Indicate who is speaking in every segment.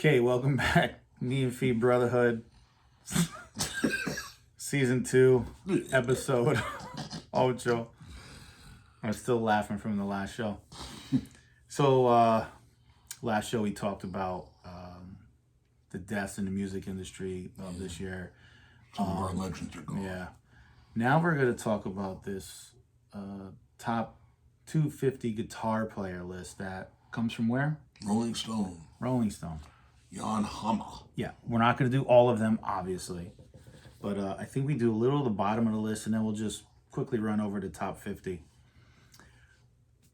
Speaker 1: Okay, welcome back. Nee&FeeBrotherhood, Season 2, Episode Ocho. I'm still laughing from the last show. So, last show we talked about the deaths in the music industry of this year.
Speaker 2: Some of our legends are gone.
Speaker 1: Yeah. Now we're going to talk about this top 250 guitar player list that comes from where?
Speaker 2: Rolling Stone.
Speaker 1: Rolling Stone.
Speaker 2: Jan Hammer.
Speaker 1: Yeah, we're not going to do all of them, obviously. But I think we do a little of the bottom of the list, and then we'll just quickly run over the top 50.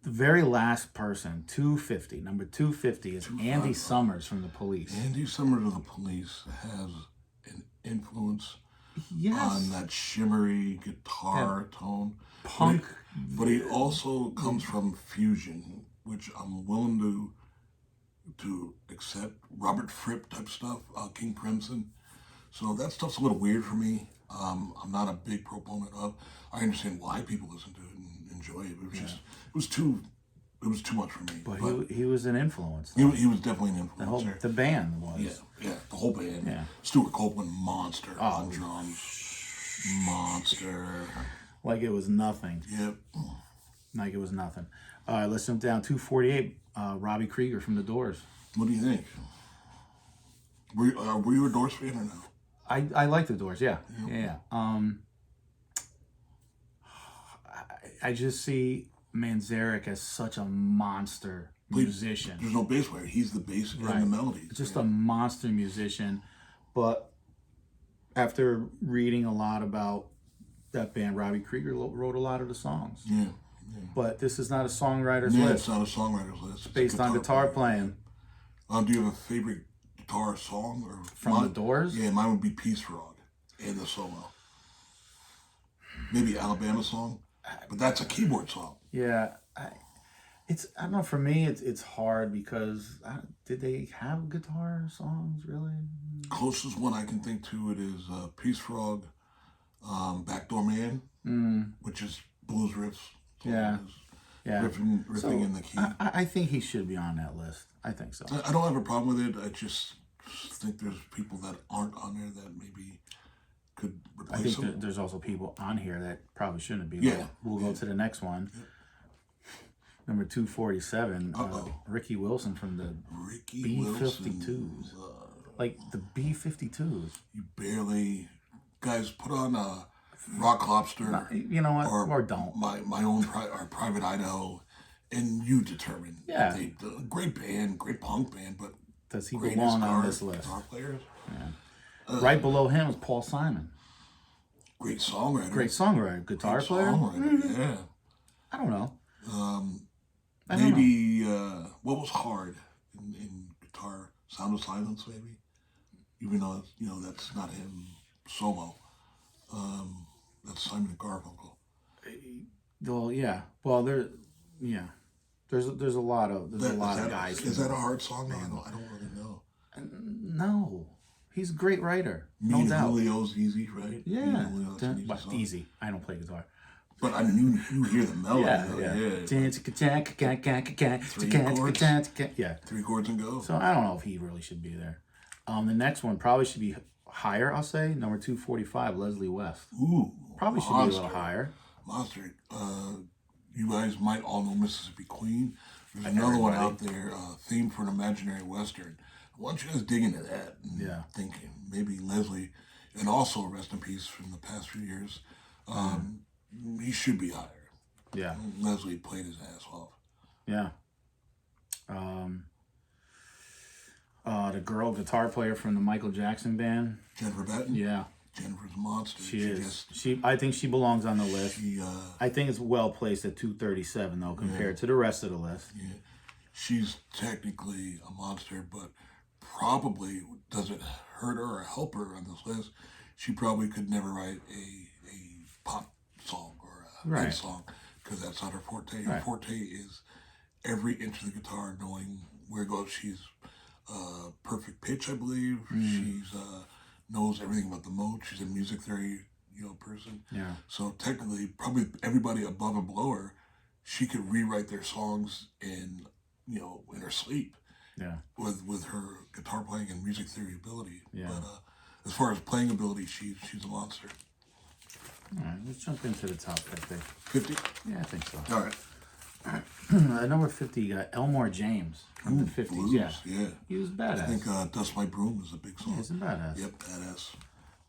Speaker 1: The very last person, 250, number 250, is Andy Summers from the Police.
Speaker 2: Andy Summers of the Police has an influence
Speaker 1: Yes.
Speaker 2: on that shimmery guitar tone.
Speaker 1: Punk.
Speaker 2: But he also comes from fusion, which I'm willing to accept. Robert Fripp type stuff, King Crimson. So that stuff's a little weird for me. I'm not a big proponent of. I understand why people listen to it and enjoy it. But it was too much for me.
Speaker 1: But he was an influence.
Speaker 2: He was definitely an influencer.
Speaker 1: The band was.
Speaker 2: Yeah, the whole band.
Speaker 1: Yeah.
Speaker 2: Stuart Copeland, monster on drums. Monster.
Speaker 1: Like it was nothing.
Speaker 2: Yep.
Speaker 1: Like it was nothing. All right, let's jump down. 248, Robbie Krieger from The Doors.
Speaker 2: What do you think? Were you a Doors fan or no?
Speaker 1: I like The Doors, yeah. Yeah. I just see Manzarek as such a monster musician.
Speaker 2: There's no bass player. He's the bass and the melodies.
Speaker 1: Just a monster musician. But after reading a lot about that band, Robbie Krieger wrote a lot of the songs.
Speaker 2: Yeah.
Speaker 1: But this is not a songwriter's
Speaker 2: Yeah,
Speaker 1: list.
Speaker 2: it's not a songwriter's list. It's
Speaker 1: Based on guitar playing.
Speaker 2: Do you have a favorite guitar song? Or
Speaker 1: From The Doors?
Speaker 2: Yeah, mine would be Peace Frog and the solo. Maybe Alabama song, but that's a keyboard song.
Speaker 1: Yeah, I don't know. For me, it's hard because did they have guitar songs really?
Speaker 2: Closest one I can think to it is Peace Frog, Backdoor Man, which is blues riffs.
Speaker 1: Yeah.
Speaker 2: Riffing in the key.
Speaker 1: I think he should be on that list. I think so.
Speaker 2: I don't have a problem with it. I just think there's people that aren't on there that maybe could replace him.
Speaker 1: There's also people on here that probably shouldn't be.
Speaker 2: Yeah.
Speaker 1: We'll go to the next one. Yeah. Number 247, Ricky Wilson from the B-52s. Like the B-52s.
Speaker 2: You barely... Guys, put on Rock Lobster.
Speaker 1: No, you know what? Or don't.
Speaker 2: My own Private Idaho, and you determine.
Speaker 1: Yeah.
Speaker 2: Great band, great punk band, but
Speaker 1: does he belong on this list?
Speaker 2: Guitar players.
Speaker 1: Yeah. Right below him is Paul Simon.
Speaker 2: Great songwriter.
Speaker 1: Guitar player?
Speaker 2: Yeah.
Speaker 1: I don't know.
Speaker 2: Maybe what was hard in guitar? Sound of Silence, maybe. Even though that's not him solo. That's Simon and Garfunkel.
Speaker 1: Well, yeah. Well, there's a lot of guys.
Speaker 2: Is that a hard song? I don't really know.
Speaker 1: No, he's a great writer. No doubt.
Speaker 2: Julio's easy, right?
Speaker 1: Yeah, but easy. I don't play guitar.
Speaker 2: But I mean, you hear the melody.
Speaker 1: Yeah.
Speaker 2: 3 chords and go.
Speaker 1: So I don't know if he really should be there. The next one probably should be higher, I'll say. Number 245, Leslie West.
Speaker 2: Ooh.
Speaker 1: Probably should be a little higher.
Speaker 2: Monster. You guys might all know Mississippi Queen. There's another one out there, Theme for an Imaginary Western. Why don't you guys dig into that and think maybe Leslie, and also rest in peace from the past few years, he should be higher.
Speaker 1: Yeah.
Speaker 2: Leslie played his ass off.
Speaker 1: Yeah. The girl guitar player from the Michael Jackson band.
Speaker 2: Jennifer Batten?
Speaker 1: Yeah.
Speaker 2: Jennifer's a monster.
Speaker 1: She is. I think she belongs on the list. I think it's well placed at 237 though, compared to the rest of the list.
Speaker 2: Yeah. She's technically a monster, but probably doesn't hurt her or help her on this list. She probably could never write a pop song or a hit song because that's not her forte. Her forte is every inch of the guitar, knowing where it goes. She's perfect pitch, I believe. She's knows everything about the mode. She's a music theory, person.
Speaker 1: Yeah.
Speaker 2: So technically, probably everybody above and below her, she could rewrite their songs in her sleep,
Speaker 1: Yeah.
Speaker 2: with her guitar playing and music theory ability.
Speaker 1: Yeah.
Speaker 2: But as far as playing ability, she's a monster.
Speaker 1: All right, let's jump into the top 50.
Speaker 2: 50?
Speaker 1: Yeah, I think so.
Speaker 2: All right.
Speaker 1: At number 50, you got Elmore James from the 50s.
Speaker 2: Blues,
Speaker 1: yeah. He was badass.
Speaker 2: I think Dust My Broom is a big song.
Speaker 1: Yeah, he's a badass.
Speaker 2: Yep, badass.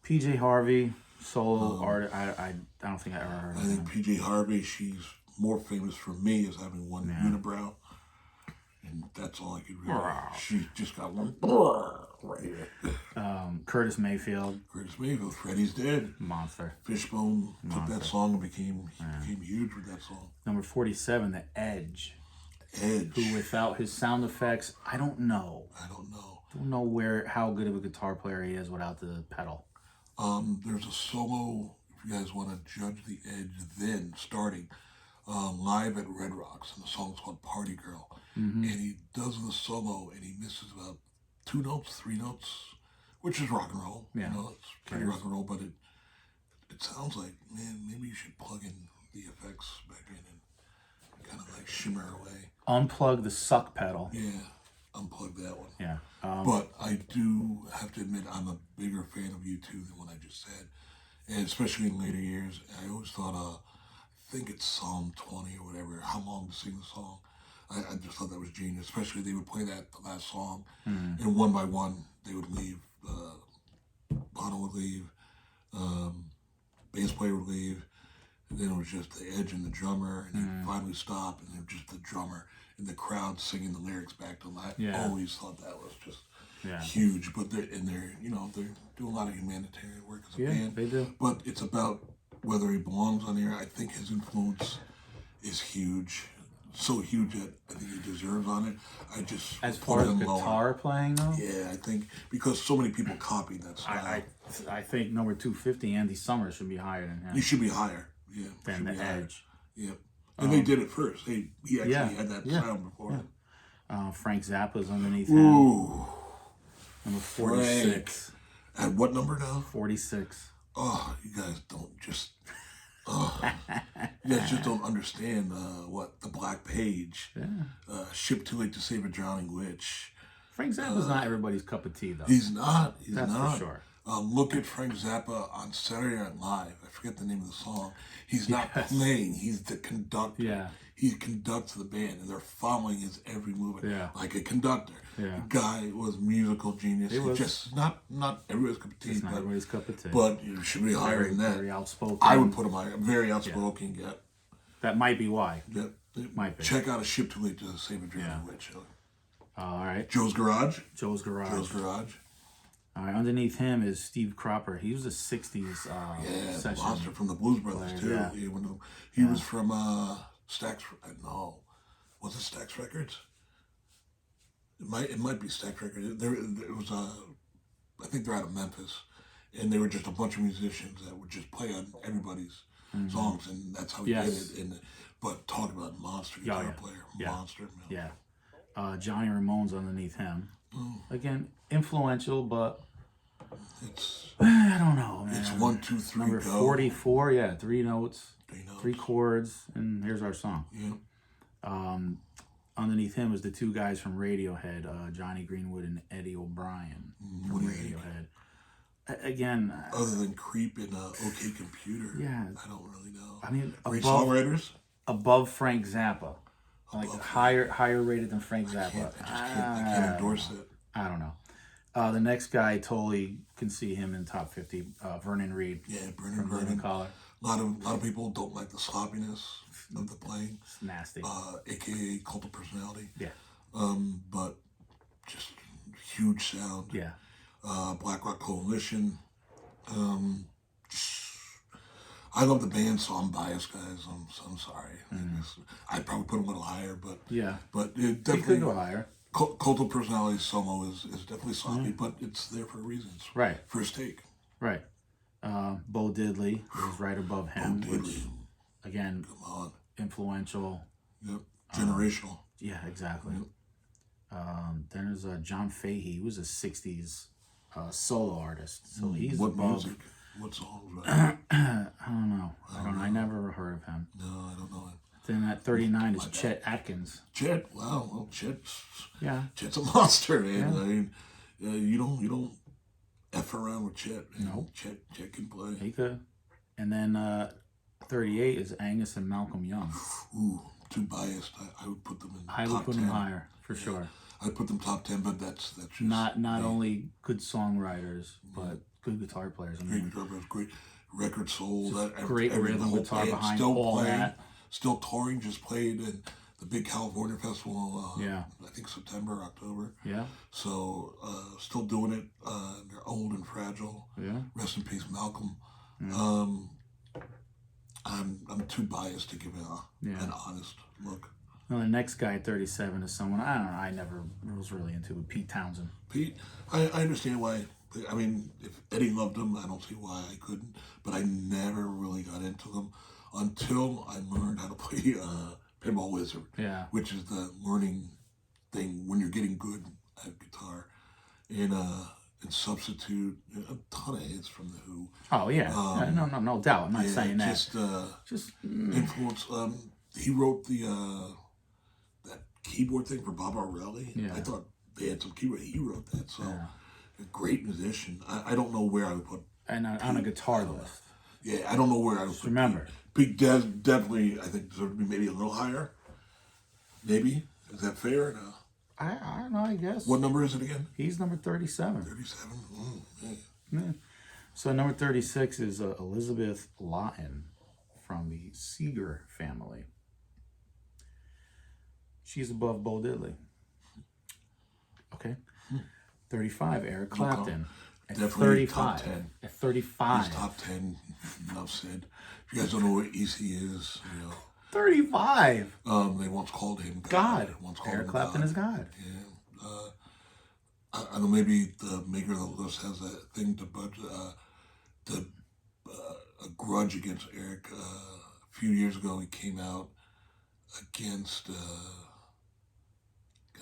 Speaker 1: PJ Harvey, solo artist. I don't think I ever heard of
Speaker 2: I
Speaker 1: him.
Speaker 2: think PJ Harvey, she's more famous for me as having one unibrow. And that's all I could really. She just got one right here.
Speaker 1: Curtis Mayfield.
Speaker 2: Curtis Mayfield, Freddie's Dead.
Speaker 1: Monster.
Speaker 2: Fishbone took that song and became huge with that song.
Speaker 1: Number 47, The Edge.
Speaker 2: Edge.
Speaker 1: Who without his sound effects, I don't know. Don't know how good of a guitar player he is without the pedal.
Speaker 2: There's a solo, if you guys want to judge The Edge then, starting live at Red Rocks, and the song's called Party Girl. And he does the solo, and he misses about 2 notes, 3 notes, which is rock and roll.
Speaker 1: Yeah.
Speaker 2: You know, it's pretty rock and roll, but it sounds like, man, maybe you should plug in the effects back in and kind of like shimmer away.
Speaker 1: Unplug the suck pedal.
Speaker 2: Yeah, unplug that one.
Speaker 1: Yeah.
Speaker 2: But I do have to admit, I'm a bigger fan of U2 than what I just said. And especially in later years, I always thought, I think it's Psalm 20 or whatever, how long to sing the song. I just thought that was genius. Especially they would play that the last song, and one by one they would leave. Bono would leave, bass player would leave, and then it was just the Edge and the drummer, and then finally stop, and then just the drummer and the crowd singing the lyrics back to life.
Speaker 1: Yeah.
Speaker 2: I always thought that was just huge. But they're doing a lot of humanitarian work as a band.
Speaker 1: They do.
Speaker 2: But it's about whether he belongs on here. I think his influence is huge. So huge that I think he deserves on it. I just
Speaker 1: as far as guitar playing though.
Speaker 2: Yeah, I think because so many people copied that style.
Speaker 1: I think number 250, Andy Summers should be higher than him.
Speaker 2: He should be higher. Yeah,
Speaker 1: than the Edge.
Speaker 2: Yep. And they did it first. He actually had that sound before.
Speaker 1: Frank Zappa's underneath him.
Speaker 2: Ooh.
Speaker 1: Number 46.
Speaker 2: At what number now?
Speaker 1: 46.
Speaker 2: Oh, you guys don't just. You guys just don't understand what the Black Page, Ship Too Late to Save a Drowning Witch.
Speaker 1: Frank Zappa's not everybody's cup of tea, though.
Speaker 2: He's not.
Speaker 1: That's for sure.
Speaker 2: Look at Frank Zappa on Saturday Night Live. I forget the name of the song. He's not playing. He's the conductor.
Speaker 1: Yeah.
Speaker 2: He conducts the band, and they're following his every movement like a conductor.
Speaker 1: Yeah.
Speaker 2: The guy was musical genius.
Speaker 1: He was.
Speaker 2: Just not everybody's cup of tea.
Speaker 1: It's not everybody's cup of tea.
Speaker 2: But you should be higher than that.
Speaker 1: Very outspoken.
Speaker 2: I would put him higher. Very outspoken. Yeah.
Speaker 1: That might be why.
Speaker 2: Yep.
Speaker 1: Might be.
Speaker 2: Check out A Ship Too Late to Save a Drowning Witch.
Speaker 1: All right.
Speaker 2: Joe's Garage.
Speaker 1: Joe's Garage.
Speaker 2: Joe's Garage.
Speaker 1: All right. Underneath him is Steve Cropper. He was a 60s session.
Speaker 2: Monster from the Blues Brothers, too.
Speaker 1: Yeah.
Speaker 2: He was from Stax. No. Was it Stax Records? It might be Stax Records. It was I think they're out of Memphis, and they were just a bunch of musicians that would just play on everybody's songs, and that's how he did it. But talk about monster guitar player, monster. Man.
Speaker 1: Yeah. Johnny Ramone's underneath him. Again, influential, but I don't know, man.
Speaker 2: It's 1, 2, 3,
Speaker 1: Number
Speaker 2: go.
Speaker 1: 44, 3 notes, 3 chords, and here's our song.
Speaker 2: Yeah.
Speaker 1: Underneath him is the 2 guys from Radiohead, Johnny Greenwood and Eddie O'Brien from Radiohead. Again,
Speaker 2: other than Creep and OK Computer, I don't really know.
Speaker 1: I mean,
Speaker 2: great songwriters
Speaker 1: above Frank Zappa, like higher rated than Frank Zappa.
Speaker 2: I can't endorse it.
Speaker 1: I don't know. The next guy, totally can see him in top 50. Vernon Reid.
Speaker 2: Yeah, Vernon.
Speaker 1: Collar.
Speaker 2: A lot of people don't like the sloppiness of the playing.
Speaker 1: It's nasty.
Speaker 2: AKA Cult of Personality.
Speaker 1: Yeah.
Speaker 2: But just huge sound.
Speaker 1: Yeah.
Speaker 2: Black Rock Coalition. I love the band, so I'm biased, guys. I'm sorry. I'd probably put them a little higher, but it definitely
Speaker 1: you could go higher.
Speaker 2: Cult of Personality solo is definitely sloppy, but it's there for a reason. It's
Speaker 1: right.
Speaker 2: First take.
Speaker 1: Right. Bo Diddley is right above him.
Speaker 2: Bo Diddley.
Speaker 1: Which, again,
Speaker 2: come on,
Speaker 1: influential.
Speaker 2: Yep. Generational.
Speaker 1: Yeah, exactly. Yep. Then there's John Fahey. He was a 60s solo artist. So he's
Speaker 2: what
Speaker 1: above.
Speaker 2: Music? What songs? Right?
Speaker 1: I don't know. I never heard of him.
Speaker 2: No, I don't know him.
Speaker 1: Then at 39 is Chet Atkins.
Speaker 2: Chet, wow, well, Chet's a monster, man.
Speaker 1: Yeah.
Speaker 2: I mean, you don't F around with Chet. Man.
Speaker 1: Nope.
Speaker 2: Chet can play.
Speaker 1: He could. And then 38 is Angus and Malcolm Young.
Speaker 2: Ooh, too biased. I would put them in
Speaker 1: I
Speaker 2: top
Speaker 1: would put
Speaker 2: 10.
Speaker 1: them higher, for sure.
Speaker 2: I'd put them top 10, but that's just
Speaker 1: Not only good songwriters, but good guitar players. I
Speaker 2: great
Speaker 1: mean,
Speaker 2: guitar players, great record soul.
Speaker 1: great rhythm guitar behind all that.
Speaker 2: Still touring. Just played in the big California festival.
Speaker 1: Yeah.
Speaker 2: I think September, October.
Speaker 1: Yeah.
Speaker 2: So still doing it. They're old and fragile.
Speaker 1: Yeah.
Speaker 2: Rest in peace, Malcolm.
Speaker 1: Yeah.
Speaker 2: I'm too biased to give an honest look.
Speaker 1: Well, the next guy at 37 is someone I don't know. I never was really into it. Pete Townsend.
Speaker 2: Pete, I understand why. I mean, if Eddie loved him, I don't see why I couldn't. But I never really got into them until I learned how to play Pinball Wizard.
Speaker 1: Yeah.
Speaker 2: Which is the learning thing when you're getting good at guitar. And Substitute, a ton of hits from The Who.
Speaker 1: Oh, yeah. No doubt. I'm not saying that.
Speaker 2: Just influence. He wrote that keyboard thing for Bob Arelli.
Speaker 1: Yeah.
Speaker 2: I thought they had some keyboard. He wrote that, so a great musician. I don't know where I would put.
Speaker 1: And on a guitar list.
Speaker 2: Yeah, I don't know where I would put.
Speaker 1: Remember,
Speaker 2: Pete definitely, I think, deserved to be maybe a little higher. Maybe, is that fair? No.
Speaker 1: I don't know. I guess.
Speaker 2: What number is it again?
Speaker 1: He's number 37.
Speaker 2: 37.
Speaker 1: Yeah. So number 36 is Elizabeth Lawton from the Seeger family. She's above Bo Diddley. Okay. 35, Eric Clapton. At
Speaker 2: Definitely
Speaker 1: 35.
Speaker 2: top 10.
Speaker 1: At 35.
Speaker 2: He's top 10. Enough said. If you guys don't know what EC is,
Speaker 1: 35.
Speaker 2: They once called him
Speaker 1: God.
Speaker 2: Once called
Speaker 1: Eric
Speaker 2: him
Speaker 1: Clapton
Speaker 2: God.
Speaker 1: is God.
Speaker 2: Yeah. I know maybe the maker of the list has that thing a grudge against Eric. A few years ago, he came out against, God,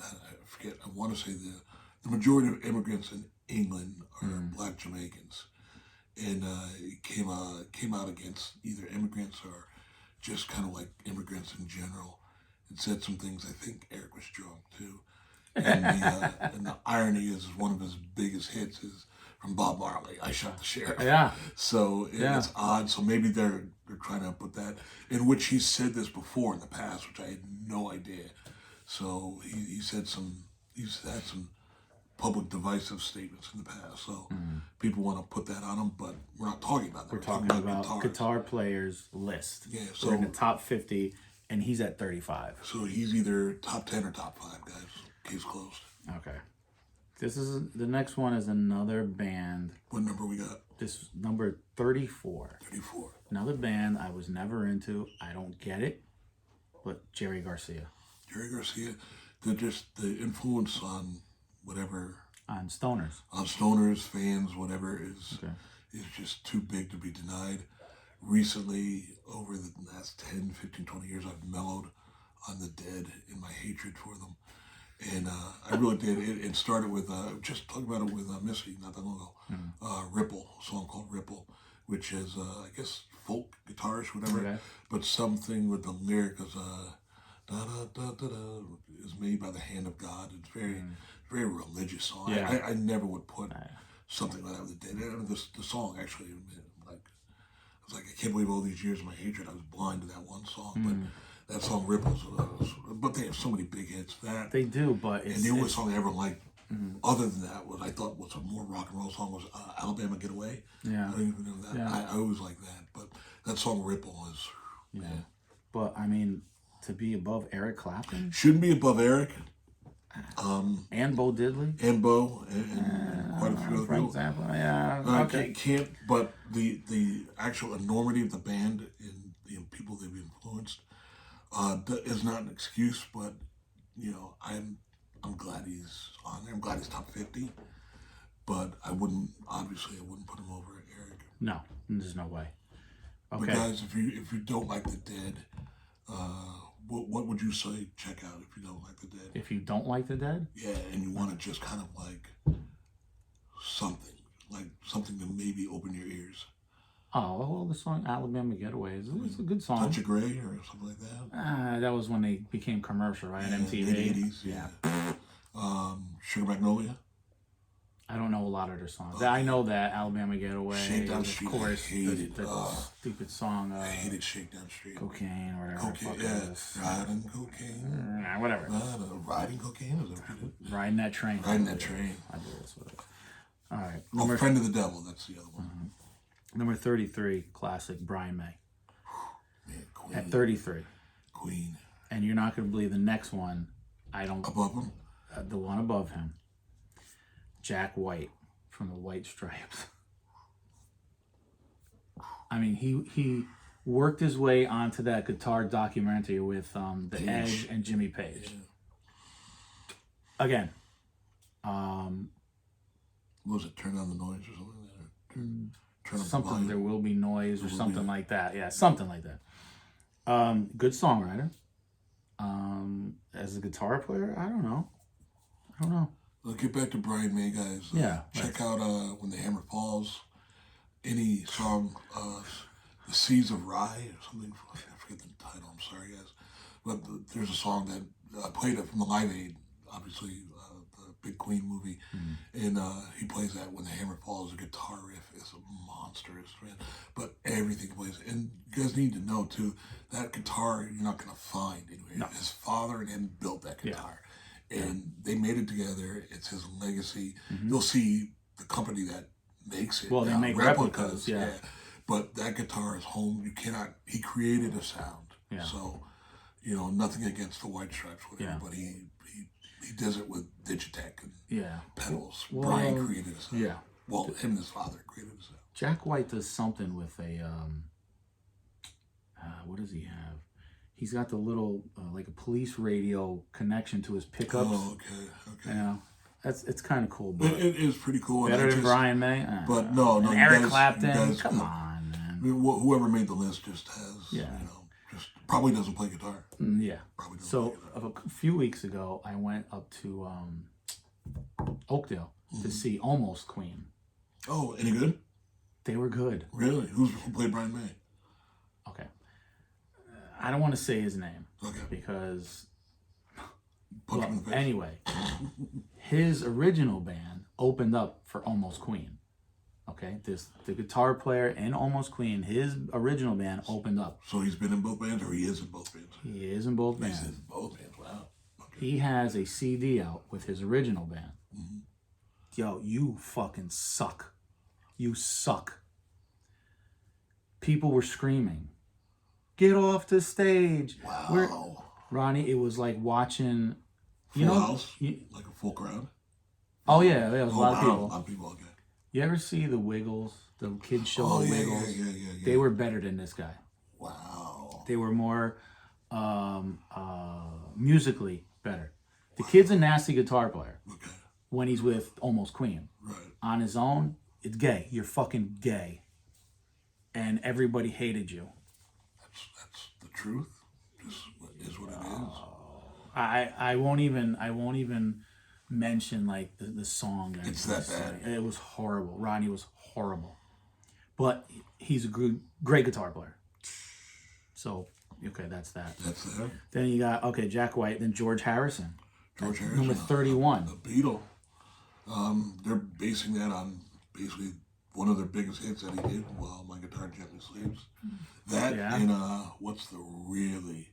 Speaker 2: I forget, I want to say the majority of immigrants in England are black Jamaicans. And he came out against either immigrants or just kind of like immigrants in general. And said some things. I think Eric was drunk too. And the irony is one of his biggest hits is from Bob Marley, "I Shot the Sheriff."
Speaker 1: Yeah.
Speaker 2: So it's odd. So maybe they're trying to put that, in which he said this before in the past, which I had no idea. So he's had some public divisive statements in the past. So people want to put that on him, but we're not talking about that.
Speaker 1: We're talking about guitar players list.
Speaker 2: Yeah.
Speaker 1: So we're in the top 50, and he's at 35.
Speaker 2: So he's either top 10 or top 5, guys. Case closed.
Speaker 1: Okay. The next one is another band.
Speaker 2: What number we got?
Speaker 1: This number 34.
Speaker 2: 34.
Speaker 1: Another band I was never into. I don't get it. But Jerry Garcia.
Speaker 2: Jerry Garcia, they're just the influence on whatever.
Speaker 1: On Stoners.
Speaker 2: On Stoners, fans, whatever is just too big to be denied. Recently, over the last 10, 15, 20 years, I've mellowed on the Dead in my hatred for them. And I really did. It started with, just talking about it with Missy not that long ago, Ripple, a song called Ripple, which is, I guess, folk, guitarish, whatever. But something with the lyric is, da-da-da-da-da, is made by the hand of God. It's very religious song.
Speaker 1: Yeah.
Speaker 2: I never would put something like that with the Dead. And the song actually, like, I was like, I can't believe all these years of my hatred, I was blind to that one song. But that song Ripples, but they have so many big hits. That
Speaker 1: they do, but
Speaker 2: the only song I ever liked, other than that, I thought was a more rock and roll song was "Alabama Get Away."
Speaker 1: Yeah,
Speaker 2: I don't even know that.
Speaker 1: Yeah.
Speaker 2: I always liked that, but that song Ripple is.
Speaker 1: Yeah, but I mean, to be above Eric Clapton
Speaker 2: shouldn't be above Eric,
Speaker 1: and Bo Diddley
Speaker 2: and Bo and quite a few other
Speaker 1: for
Speaker 2: people.
Speaker 1: example. Yeah, okay.
Speaker 2: Can't. But the actual enormity of the band and the people they've influenced. Is not an excuse, but I'm glad he's on there. I'm glad he's top 50, but I wouldn't put him over Eric.
Speaker 1: No, there's no way. Okay.
Speaker 2: But guys, if you don't like the Dead, what would you say? Check out if you don't like the Dead.
Speaker 1: If you don't like the Dead,
Speaker 2: yeah, and you want to just kind of like something to maybe open your ears.
Speaker 1: Oh, well, the song Alabama Getaway it's a good song.
Speaker 2: Touch of Grey or something like that.
Speaker 1: That was when they became commercial, right?
Speaker 2: Yeah,
Speaker 1: MTV.
Speaker 2: late 80s, yeah. Sugar Magnolia.
Speaker 1: I don't know a lot of their songs. I know that Alabama Getaway.
Speaker 2: Shakedown Street,
Speaker 1: Of course,
Speaker 2: I hated.
Speaker 1: the stupid song.
Speaker 2: I hated Shakedown Street.
Speaker 1: Cocaine or whatever.
Speaker 2: Cocaine, yeah. Riding cocaine.
Speaker 1: Whatever.
Speaker 2: Riding cocaine? Is that what you did?
Speaker 1: Riding that train.
Speaker 2: Riding that train.
Speaker 1: I do this with it. All right.
Speaker 2: Oh, Friend of the Devil. That's the other one.
Speaker 1: Number 33, classic, Brian May.
Speaker 2: Man, Queen.
Speaker 1: At 33.
Speaker 2: Queen.
Speaker 1: And you're not going to believe the next one.
Speaker 2: Above him?
Speaker 1: The one above him. Jack White from the White Stripes. I mean, he worked his way onto that guitar documentary with the Edge and Jimmy Page. Yeah. Again.
Speaker 2: What was it? Turn on the noise or something like that? Turn up
Speaker 1: something, There Will Be Noise or something like that. Yeah, something like that. Good songwriter. As a guitar player, I don't know.
Speaker 2: Let's get back to Brian May, guys.
Speaker 1: Yeah.
Speaker 2: Check out When the Hammer Falls. Any song, The Seas of Rye or something. I forget the title. I'm sorry, guys. But there's a song that I played it from the Live Aid, obviously, the big Queen movie. And he plays that When the Hammer Falls. The guitar riff is monstrous, man. But everything plays. And you guys need to know, too, that guitar you're not going to find anywhere. No. His father and him built that guitar. Yeah. And they made it together. It's his legacy. You'll see the company that makes it.
Speaker 1: Well, they make replicas, yeah.
Speaker 2: But that guitar is home. He created a sound.
Speaker 1: Yeah.
Speaker 2: So, nothing against the White Stripes, whatever, but he does it with Digitech and pedals. Well, Brian created a sound. Yeah. Well, him and his father created a sound.
Speaker 1: Jack White does something with a, what does he have? He's got the little, like a police radio connection to his pickups.
Speaker 2: Oh, okay.
Speaker 1: It's kind of cool. But
Speaker 2: it is pretty cool.
Speaker 1: Better than Brian May?
Speaker 2: But no.
Speaker 1: And Eric Clapton? Come on, man.
Speaker 2: I mean, whoever made the list just has, just probably doesn't play guitar.
Speaker 1: Yeah.
Speaker 2: Probably doesn't play guitar.
Speaker 1: A few weeks ago, I went up to Oakdale to see Almost Queen.
Speaker 2: Oh, any good?
Speaker 1: They were good.
Speaker 2: Really? Who played Brian May?
Speaker 1: Okay. I don't want to say his name.
Speaker 2: Okay.
Speaker 1: Because...
Speaker 2: Punch him in the face.
Speaker 1: Anyway, his original band opened up for Almost Queen. Okay? The guitar player in Almost Queen, his original band opened up.
Speaker 2: So he's been in both bands, or he is in both bands?
Speaker 1: He is in both bands.
Speaker 2: He's in both bands, wow. Okay.
Speaker 1: He has a CD out with his original band. Yo, you fucking suck. You suck. People were screaming, "Get off the stage!"
Speaker 2: Wow.
Speaker 1: Ronnie, it was like watching,
Speaker 2: Full house? Like a full crowd?
Speaker 1: Oh yeah, there was a lot of people.
Speaker 2: A lot of people, okay.
Speaker 1: You ever see the Wiggles, the kids show the Wiggles?
Speaker 2: Yeah.
Speaker 1: They were better than this guy.
Speaker 2: Wow.
Speaker 1: They were more musically better. The kid's a nasty guitar player.
Speaker 2: Okay.
Speaker 1: When he's with Almost Queen.
Speaker 2: Right.
Speaker 1: On his own, it's gay. You're fucking gay. And everybody hated you.
Speaker 2: That's the truth. Just is what it is.
Speaker 1: I won't even mention like the song.
Speaker 2: It's that bad.
Speaker 1: It was horrible. Ronnie was horrible. But he's a great guitar player. So, okay, that's that.
Speaker 2: That's that.
Speaker 1: Then you got, Jack White, then George Harrison.
Speaker 2: George Harrison.
Speaker 1: Number 31.
Speaker 2: The Beatle. They're basing that on basically one of their biggest hits that he did, While My Guitar Gently Sleeps. That and what's the really,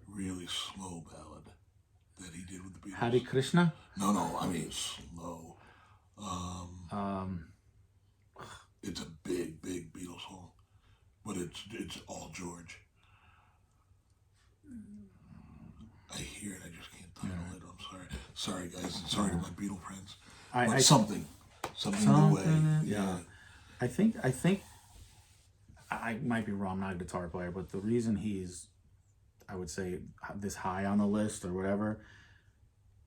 Speaker 2: really slow ballad that he did with the Beatles?
Speaker 1: Hare Krishna?
Speaker 2: No, I mean slow. It's a big Beatles song, but it's all George. I hear it, I just can't title it. I'm sorry guys. Sorry to my Beatle friends. Something in the way. Yeah.
Speaker 1: I think I might be wrong. I'm not a guitar player, but the reason he's, I would say, this high on the list or whatever,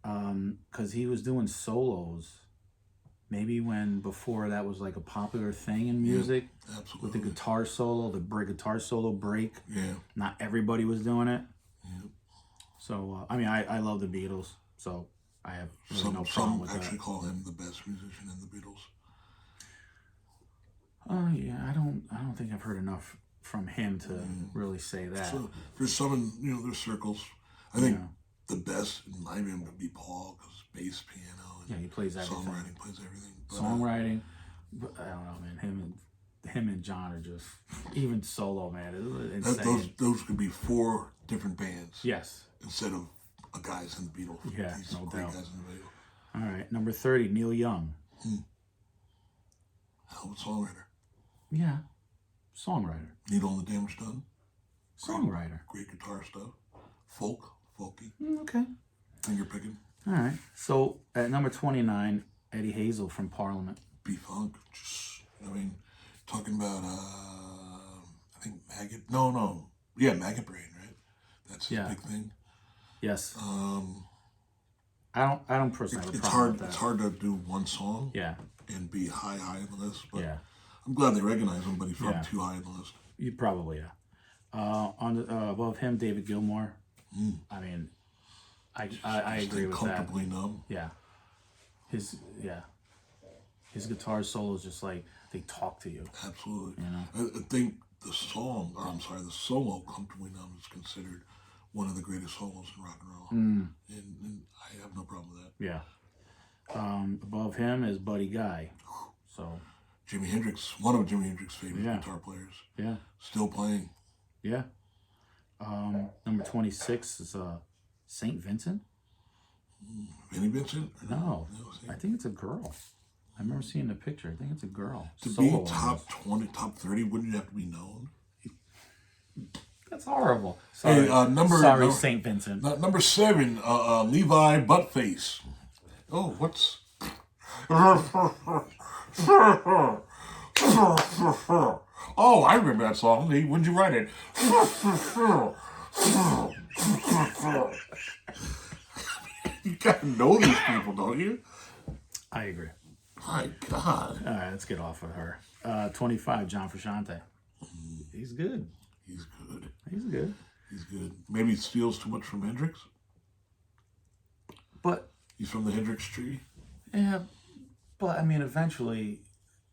Speaker 1: because he was doing solos. Maybe before that was like a popular thing in music.
Speaker 2: Yeah, absolutely.
Speaker 1: With the guitar solo, the guitar solo break.
Speaker 2: Yeah. Not
Speaker 1: everybody was doing it.
Speaker 2: Yeah.
Speaker 1: So, I love the Beatles. So, I have really no problem with that.
Speaker 2: Some actually call him the best musician in the Beatles.
Speaker 1: Yeah, I don't think I've heard enough from him to really say that.
Speaker 2: So there's some in there's circles. I think
Speaker 1: Yeah.
Speaker 2: the best in my band would be Paul because bass, piano, and
Speaker 1: Yeah, he plays everything.
Speaker 2: songwriting plays everything. But,
Speaker 1: Songwriting, but I don't know, man. Him and John are just even solo, man. It's insane.
Speaker 2: those could be 4 different bands.
Speaker 1: Yes.
Speaker 2: Instead of a guys in the Beatles.
Speaker 1: Yeah,
Speaker 2: These
Speaker 1: no
Speaker 2: great
Speaker 1: doubt.
Speaker 2: guys in the Beatles.
Speaker 1: All right, number 30, Neil Young.
Speaker 2: Hell of a songwriter.
Speaker 1: Yeah, songwriter.
Speaker 2: Need All the Damage Done.
Speaker 1: Songwriter.
Speaker 2: Great guitar stuff. Folky.
Speaker 1: Okay.
Speaker 2: Finger picking.
Speaker 1: All right. So at number 29, Eddie Hazel from Parliament.
Speaker 2: B-Funk. Just, I mean, talking about, I think Maggot. No. Yeah, Maggot Brain, right? That's his big thing.
Speaker 1: Yes. I don't personally have a problem with that.
Speaker 2: It's hard to do one song.
Speaker 1: Yeah.
Speaker 2: And be high on the list. But
Speaker 1: Yeah.
Speaker 2: I'm glad they recognize him, but he's probably too high on the list.
Speaker 1: You probably, yeah. Above him, David Gilmour. I mean, I agree with that.
Speaker 2: Comfortably numb.
Speaker 1: Yeah. His guitar solos just like they talk to you.
Speaker 2: Absolutely.
Speaker 1: You know?
Speaker 2: I think the solo "Comfortably Numb" is considered one of the greatest solos in rock and roll, and I have no problem with that.
Speaker 1: Yeah. Above him is Buddy Guy. So.
Speaker 2: Jimi Hendrix, one of Jimi Hendrix's favorite guitar players.
Speaker 1: Yeah.
Speaker 2: Still playing.
Speaker 1: Yeah. Number 26 is St. Vincent.
Speaker 2: Vinnie Vincent?
Speaker 1: No, I think it's a girl. I remember seeing the picture. I think it's a girl.
Speaker 2: To be top 20, top 30, wouldn't you have to be known?
Speaker 1: That's horrible. Sorry,
Speaker 2: Hey,
Speaker 1: St. Vincent.
Speaker 2: Number 7, Levi Buttface. Oh, what's... Oh, I remember that song. When'd you write it? You gotta know these people, don't you?
Speaker 1: I agree.
Speaker 2: My God.
Speaker 1: All right, let's get off of her. 25, John Frusciante. He's good.
Speaker 2: He's good.
Speaker 1: He's good.
Speaker 2: He's good. Maybe he steals too much from Hendrix.
Speaker 1: But
Speaker 2: he's from the Hendrix tree.
Speaker 1: Yeah, but I mean, eventually,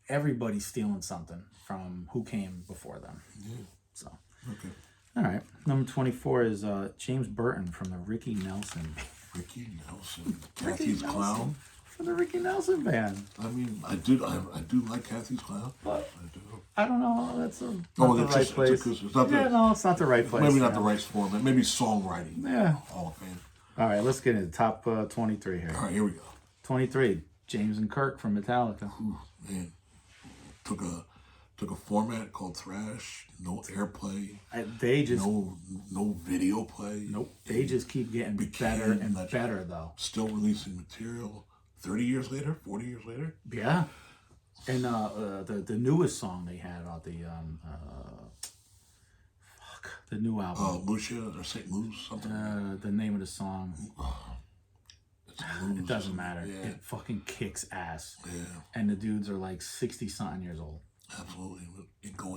Speaker 1: everybody's stealing something from who came before them.
Speaker 2: Yeah.
Speaker 1: So.
Speaker 2: Okay.
Speaker 1: All right. Number 24 is James Burton from the Ricky Nelson.
Speaker 2: Ricky Nelson. Kathy's Clown.
Speaker 1: From the Ricky Nelson band.
Speaker 2: I mean, I do like Kathy's Clown.
Speaker 1: But
Speaker 2: I do.
Speaker 1: I don't know. That's not the right place.
Speaker 2: It's not
Speaker 1: it's not the right place.
Speaker 2: Maybe not the right format. Maybe songwriting.
Speaker 1: Yeah.
Speaker 2: Hall of Fame.
Speaker 1: All right, let's get into the top 23 here.
Speaker 2: All right, here we go.
Speaker 1: 23, James and Kirk from Metallica.
Speaker 2: Ooh, man, took a format called thrash, no airplay.
Speaker 1: They just
Speaker 2: no video play.
Speaker 1: Nope. They just keep getting better and better though.
Speaker 2: Still releasing material 30 years later, 40 years later.
Speaker 1: Yeah. And the newest song they had out the new album.
Speaker 2: Lucia or St. Moose, something.
Speaker 1: The name of the song.
Speaker 2: Moose,
Speaker 1: it doesn't matter.
Speaker 2: Yeah.
Speaker 1: It fucking kicks ass.
Speaker 2: Yeah.
Speaker 1: And the dudes are like 60-something years old.
Speaker 2: Absolutely.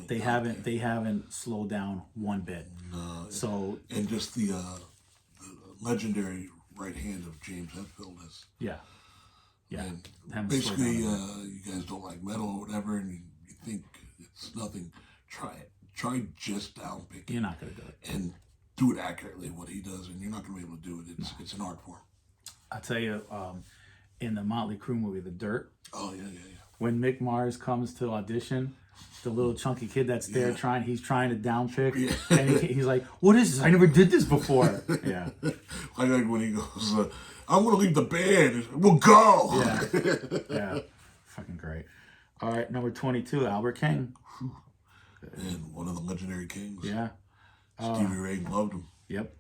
Speaker 1: They haven't slowed down one bit.
Speaker 2: No.
Speaker 1: So
Speaker 2: and just the legendary right hand of James Hetfield is.
Speaker 1: Yeah. Yeah.
Speaker 2: And basically, you guys don't like metal or whatever, and you think it's nothing. Try it. Try just down picking.
Speaker 1: You're not gonna do it.
Speaker 2: And do it accurately what he does, and you're not gonna be able to do it. It's an art form.
Speaker 1: I'll tell you, in the Motley Crue movie, The Dirt.
Speaker 2: Oh yeah.
Speaker 1: When Mick Mars comes to audition, the little chunky kid that's there he's trying to downpick, and he's like, "What is this? I never did this before." Yeah.
Speaker 2: I like when he goes, "I'm gonna leave the band. We'll go."
Speaker 1: Yeah. Yeah. Fucking great. All right, number 22, Albert King.
Speaker 2: And one of the legendary kings.
Speaker 1: Yeah.
Speaker 2: Stevie Ray loved him.
Speaker 1: Yep.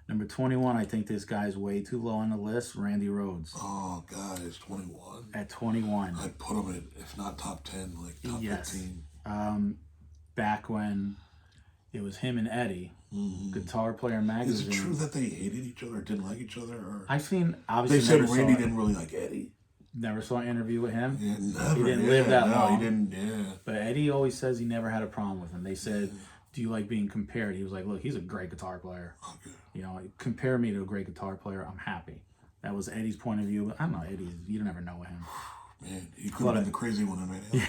Speaker 1: Number 21, I think this guy's way too low on the list, Randy Rhoads.
Speaker 2: Oh, guys, 21.
Speaker 1: At 21.
Speaker 2: I'd put him at, if not top 10, like top 15.
Speaker 1: Back when it was him and Eddie, Guitar Player Magazine.
Speaker 2: Is it true that they hated each other or didn't like each other? Or
Speaker 1: I've seen, obviously,
Speaker 2: they said Randy didn't really like Eddie.
Speaker 1: Never saw an interview with him.
Speaker 2: Yeah, never.
Speaker 1: He didn't live that long.
Speaker 2: He didn't, yeah.
Speaker 1: But Eddie always says he never had a problem with him. They said, do you like being compared? He was like, look, he's a great guitar player.
Speaker 2: Okay.
Speaker 1: You know, compare me to a great guitar player. I'm happy. That was Eddie's point of view. I don't know, Eddie, you never know him.
Speaker 2: Man, he could have been the crazy one right now.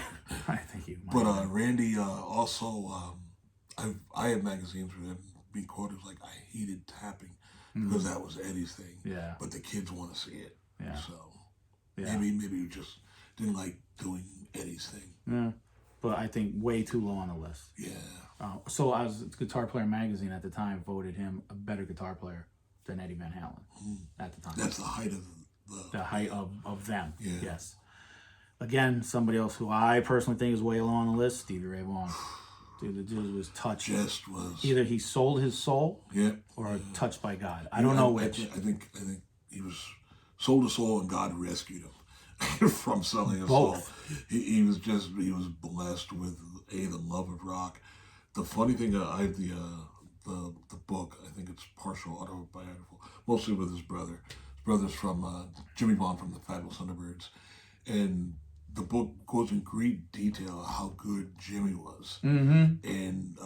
Speaker 1: I think you might.
Speaker 2: But Randy also, I have magazines with him being quoted as like, I hated tapping because that was Eddie's thing.
Speaker 1: Yeah.
Speaker 2: But the kids want to see it.
Speaker 1: Yeah.
Speaker 2: So
Speaker 1: Yeah.
Speaker 2: maybe you just didn't like doing Eddie's thing.
Speaker 1: Yeah. But I think way too low on the list.
Speaker 2: Yeah.
Speaker 1: So as Guitar Player magazine at the time voted him a better guitar player than Eddie Van Halen at the time.
Speaker 2: That's the height of
Speaker 1: the height of them.
Speaker 2: Yeah.
Speaker 1: Yes. Again, somebody else who I personally think is way low on the list, Stevie Ray Vaughan. Dude, the dude was touched.
Speaker 2: Just was.
Speaker 1: Either he sold his soul, or touched by God. I don't know which.
Speaker 2: I think he was sold his soul and God rescued him from selling his
Speaker 1: Both.
Speaker 2: soul. He was blessed with the love of rock. The funny thing, I have the book. I think it's partial autobiographical, mostly with his brother. His brother's from Jimmy Vaughan from the Fabulous Thunderbirds, and the book goes in great detail how good Jimmy was.
Speaker 1: Mm-hmm.
Speaker 2: And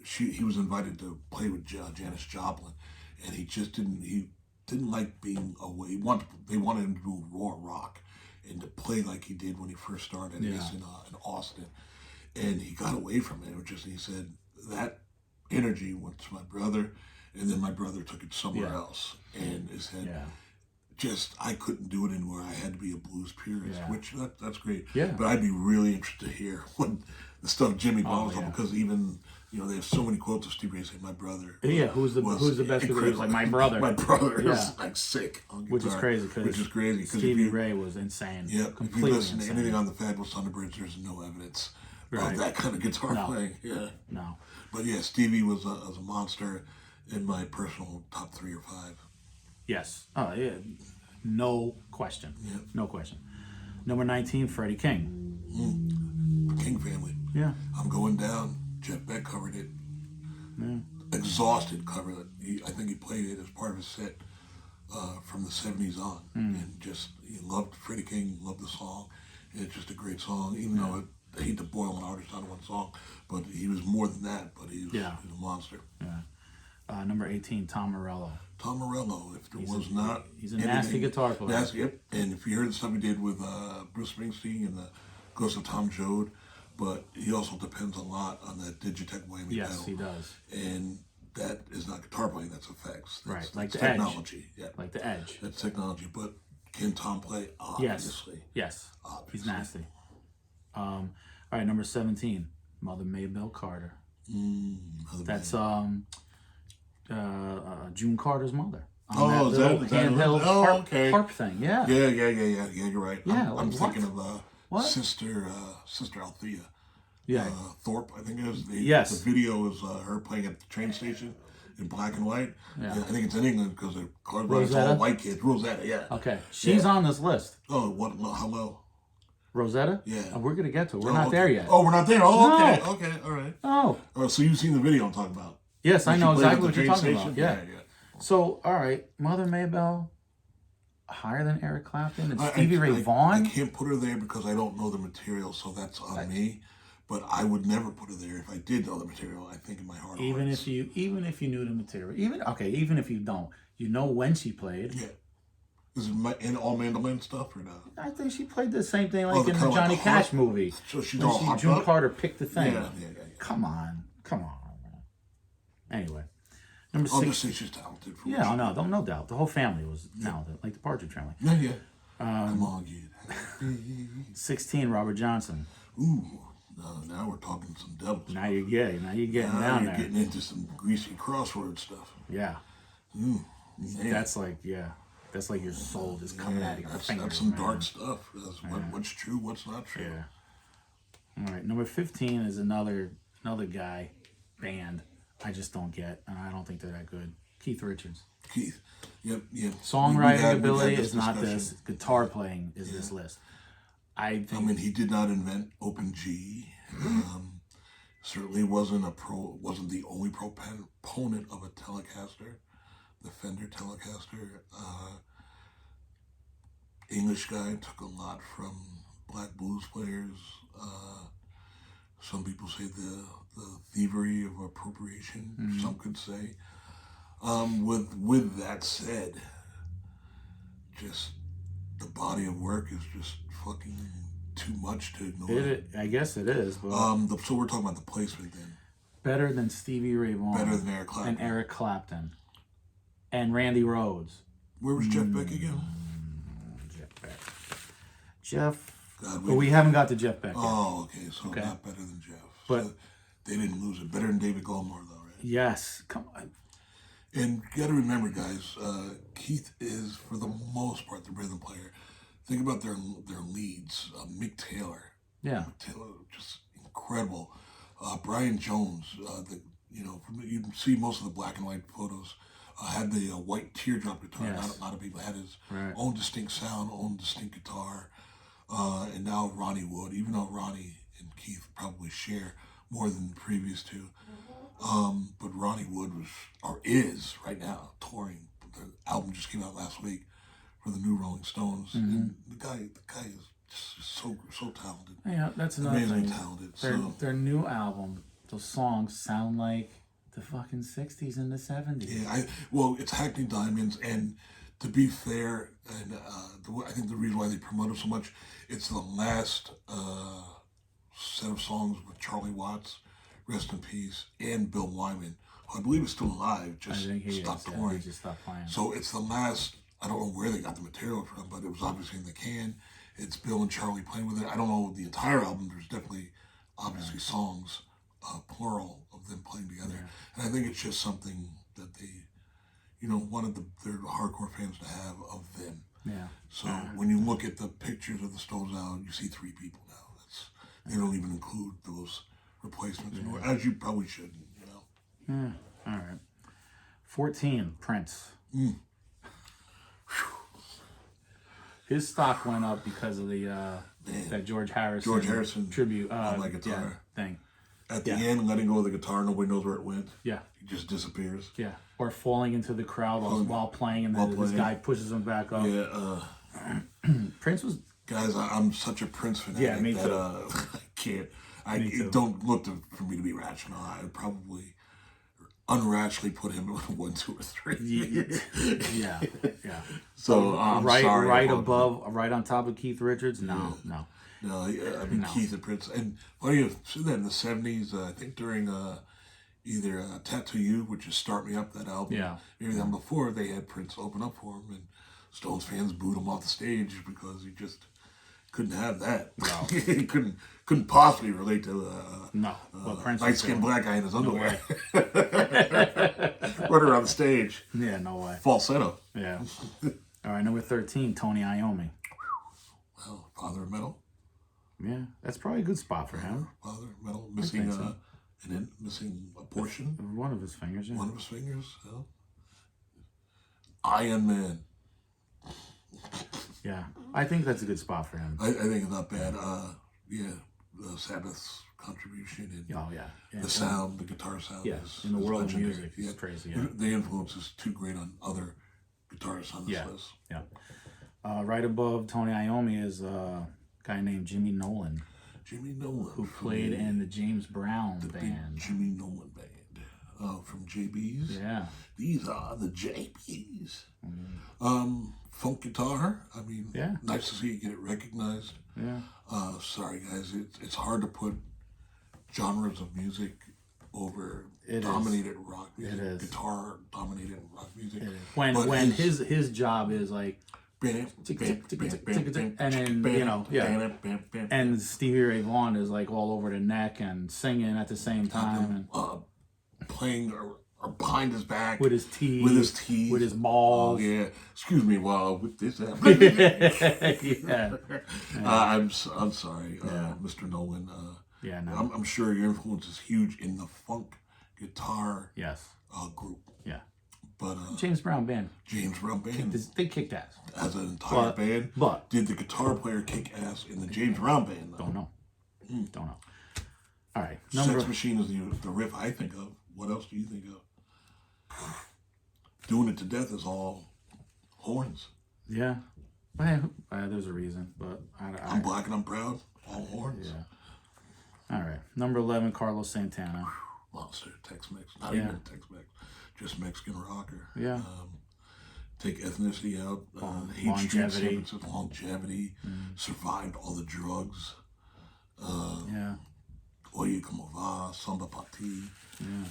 Speaker 2: he was invited to play with Janis Joplin, and he just didn't. He didn't like being away. They wanted him to do raw rock and to play like he did when he first started in Austin, and he got away from it. He said that energy went to my brother, and then my brother took it somewhere else, and he said.
Speaker 1: Yeah.
Speaker 2: Just I couldn't do it anywhere. I had to be a blues purist, which that's great.
Speaker 1: Yeah.
Speaker 2: But I'd be really interested to hear what the stuff Jimmy Vaughan was on, because even they have so many quotes of Steve Ray saying my brother.
Speaker 1: Yeah, who's the best? He was like my brother.
Speaker 2: My brother is like sick on guitar,
Speaker 1: which is crazy. Because Stevie Ray was insane.
Speaker 2: Yeah, if you listen to anything on the Fabulous Thunderbirds, there's no evidence of that kind of guitar playing. Yeah,
Speaker 1: no.
Speaker 2: But yeah, Stevie was a monster in my personal top 3 or 5.
Speaker 1: Yes. Oh, yeah. No question.
Speaker 2: Yeah.
Speaker 1: No question. Number 19, Freddie King.
Speaker 2: King family.
Speaker 1: Yeah.
Speaker 2: I'm Going Down. Jeff Beck covered it. Yeah. Exhausted covered it. I think he played it as part of his set from the 70s on. And he loved Freddie King, loved the song. And it's just a great song, even though I hate to boil an artist out of one song. But he was more than that. But he was a monster.
Speaker 1: Yeah. Number 18, Tom Morello.
Speaker 2: Tom Morello, if there
Speaker 1: he's a nasty guitar player.
Speaker 2: Nasty, yep. And if you heard the stuff he did with Bruce Springsteen and the Ghost of Tom Joad, but he also depends a lot on that Digitech whammy pedal.
Speaker 1: Yes, he does.
Speaker 2: And that is not guitar playing, that's effects. That's
Speaker 1: like the
Speaker 2: technology.
Speaker 1: Edge. Yeah. Like the Edge.
Speaker 2: That's technology. But can Tom play? Obviously.
Speaker 1: Yes.
Speaker 2: Obviously.
Speaker 1: He's nasty. All right, number 17, Mother Maybelle Carter. That's June Carter's mother.
Speaker 2: Is that
Speaker 1: handheld harp thing? Yeah.
Speaker 2: Yeah. You're right.
Speaker 1: Yeah,
Speaker 2: I'm thinking of
Speaker 1: what?
Speaker 2: Sister Althea.
Speaker 1: Yeah.
Speaker 2: Thorpe, I think it is.
Speaker 1: Yes.
Speaker 2: The video is her playing at the train station in black and white.
Speaker 1: Yeah.
Speaker 2: I think it's in England because it's all white kids. Rosetta, yeah.
Speaker 1: Okay. She's on this list.
Speaker 2: Oh, what? How low?
Speaker 1: Rosetta?
Speaker 2: Yeah.
Speaker 1: Oh, we're going to get to it. We're not there yet.
Speaker 2: Oh, we're not there? Oh,
Speaker 1: No.
Speaker 2: okay. Okay, all right.
Speaker 1: Oh.
Speaker 2: So you've seen the video I'm talking about?
Speaker 1: Yes, I know
Speaker 2: She played
Speaker 1: exactly
Speaker 2: at
Speaker 1: what
Speaker 2: the
Speaker 1: you're
Speaker 2: train
Speaker 1: talking
Speaker 2: station?
Speaker 1: about. Yeah. So, all right, Mother Maybelle, higher than Eric Clapton and Stevie Ray Vaughan?
Speaker 2: I can't put her there because I don't know the material, so that's on me. But I would never put her there if I did know the material. I think in my heart.
Speaker 1: Even if you knew the material, even if you don't, you know when she played.
Speaker 2: Yeah. Is it in all mandolin stuff or not?
Speaker 1: I think she played the same thing like in the
Speaker 2: like
Speaker 1: Johnny
Speaker 2: a
Speaker 1: Cash
Speaker 2: harp?
Speaker 1: movie.
Speaker 2: So she's
Speaker 1: when
Speaker 2: all harped
Speaker 1: June
Speaker 2: up?
Speaker 1: Carter picked the thing.
Speaker 2: Yeah.
Speaker 1: Come on, man. Anyway, number 6.
Speaker 2: I'll just say she's talented.
Speaker 1: No doubt. The whole family was talented, like the Partridge Family.
Speaker 2: Yeah. Come on, kid.
Speaker 1: 16, Robert Johnson.
Speaker 2: Ooh, now we're talking some devils.
Speaker 1: Now you're getting down there.
Speaker 2: Getting into some greasy crossword stuff.
Speaker 1: Yeah. That's like your soul just coming out of your fingers.
Speaker 2: That's some dark stuff. What's true, what's not true.
Speaker 1: Yeah. All right, number 15 is another guy, band, I just don't get, and I don't think they're that good. Keith Richards.
Speaker 2: Keith. Yep.
Speaker 1: Songwriting ability is not this. Guitar playing is this list. I mean,
Speaker 2: he did not invent Open G. Certainly wasn't the only proponent of a Telecaster, the Fender Telecaster. English guy, took a lot from black blues players. Some people say the thievery of appropriation. Some could say. With that said, just the body of work is just fucking too much to ignore.
Speaker 1: I guess it is, but
Speaker 2: So we're talking about the placement then.
Speaker 1: better than Stevie Ray Vaughan.
Speaker 2: Better than Eric Clapton.
Speaker 1: And Eric Clapton. And Randy Rhoads.
Speaker 2: Where was Jeff Beck again?
Speaker 1: Jeff Beck. Jeff.
Speaker 2: God,
Speaker 1: we haven't got to Jeff Beck yet.
Speaker 2: Oh, okay. So not better than Jeff.
Speaker 1: But
Speaker 2: so they didn't lose it. Better than David Gilmour, though, right?
Speaker 1: Yes. Come on.
Speaker 2: And you got to remember, guys, Keith is, for the most part, the rhythm player. Think about their leads. Mick Taylor.
Speaker 1: Yeah.
Speaker 2: Mick Taylor, just incredible. Brian Jones, you can see most of the black and white photos, had the white teardrop guitar.
Speaker 1: Yes.
Speaker 2: Not a lot of people had his
Speaker 1: Right.
Speaker 2: own distinct sound, own distinct guitar. And now Ronnie Wood, even though Ronnie and Keith probably share more than the previous two. But Ronnie Wood is right now touring. The album just came out last week for the new Rolling Stones.
Speaker 1: Mm-hmm.
Speaker 2: And the guy is just so talented.
Speaker 1: Yeah, that's another
Speaker 2: Amazingly
Speaker 1: thing.
Speaker 2: talented.
Speaker 1: Their new album, those songs sound like the fucking 60s and the 70s.
Speaker 2: Yeah, it's Hackney Diamonds, and to be fair, and I think the reason why they promote it so much, it's the last set of songs with Charlie Watts, rest in peace, and Bill Wyman, who I believe is still alive, just stopped touring.
Speaker 1: He just stopped playing.
Speaker 2: So it's the last, I don't know where they got the material from, but it was obviously in the can. It's Bill and Charlie playing with it. I don't know the entire album. There's definitely, obviously, songs, plural, of them playing together. Yeah. And I think it's just something that they, wanted their hardcore fans to have of them.
Speaker 1: Yeah.
Speaker 2: So when you look at the pictures of the Stones now, you see 3 people now. They don't even include those replacements, as you probably should,
Speaker 1: Yeah. All right. 14, Prince. His stock went up because of the that George Harrison tribute
Speaker 2: on my guitar
Speaker 1: thing.
Speaker 2: At the end, letting go of the guitar, nobody knows where it went.
Speaker 1: Yeah.
Speaker 2: He just disappears.
Speaker 1: Yeah. Or falling into the crowd while playing, and then this guy pushes him back up.
Speaker 2: Yeah.
Speaker 1: Prince was...
Speaker 2: Guys, I'm such a Prince fanatic
Speaker 1: yeah, me too.
Speaker 2: I can't. It don't look for me to be rational. I would probably unrationally put him at 1, 2, or 3.
Speaker 1: Yeah.
Speaker 2: So I'm sorry.
Speaker 1: Right on top of Keith Richards? No.
Speaker 2: Keith and Prince. And funny enough, in the 70s, I think during either Tattoo You, which is Start Me Up, that album.
Speaker 1: Yeah.
Speaker 2: Maybe then before, they had Prince open up for him, and Stones fans booed him off the stage because he just couldn't have that.
Speaker 1: No.
Speaker 2: He couldn't possibly relate to light-skinned black guy in his underwear. Running around the stage.
Speaker 1: Yeah, no way.
Speaker 2: Falsetto.
Speaker 1: Yeah. All right, number 13, Tony Iommi.
Speaker 2: Well, Father of Metal.
Speaker 1: Yeah, that's probably a good spot for him.
Speaker 2: Father of Metal, missing missing a portion.
Speaker 1: One of his fingers, yeah.
Speaker 2: One of his fingers, yeah. Iron Man.
Speaker 1: Yeah, I think that's a good spot for him.
Speaker 2: I think it's not bad. Sabbath's contribution and the sound, the guitar sound.
Speaker 1: Yeah,
Speaker 2: is
Speaker 1: in the world
Speaker 2: legendary.
Speaker 1: of music, it's crazy. Yeah.
Speaker 2: The influence is too great on other guitarists on this list.
Speaker 1: Yeah. Right above Tony Iommi is a guy named Jimmy Nolan.
Speaker 2: Jimmy Nolan,
Speaker 1: who played in the James Brown band.
Speaker 2: Big Jimmy Nolan band. From JB's.
Speaker 1: Yeah.
Speaker 2: These are the JB's. Mm-hmm. Funk guitar. I mean, nice to see you get it recognized.
Speaker 1: Yeah.
Speaker 2: Sorry, guys. It's hard to put genres of music over dominated rock music.
Speaker 1: It is.
Speaker 2: Guitar dominated rock music.
Speaker 1: It is. When his job is like, and then and Stevie Ray Vaughan is like all over the neck and singing at the same time and
Speaker 2: playing or behind his back
Speaker 1: with his teeth, with his balls.
Speaker 2: Excuse me while I whip this out. I'm sorry, Mr. Nolan. I'm sure your influence is huge in the funk guitar group.
Speaker 1: Yeah.
Speaker 2: But
Speaker 1: James Brown band.
Speaker 2: They
Speaker 1: kicked ass.
Speaker 2: As an entire band.
Speaker 1: But
Speaker 2: did the guitar player kick ass in the James Brown band? Though?
Speaker 1: Don't know. Don't know. All right.
Speaker 2: Sex Machine is the riff I think of. What else do you think of? Doing It to Death is all horns.
Speaker 1: Yeah. There's a reason, but
Speaker 2: I'm Black and I'm Proud. All horns.
Speaker 1: Yeah. All right. Number 11, Carlos Santana.
Speaker 2: Monster. Tex-Mex. Not even Tex-Mex. Just Mexican rocker.
Speaker 1: Yeah.
Speaker 2: take ethnicity out,
Speaker 1: longevity.
Speaker 2: longevity, survived all the drugs.
Speaker 1: Yeah.
Speaker 2: Oye Como Va, Samba Pati,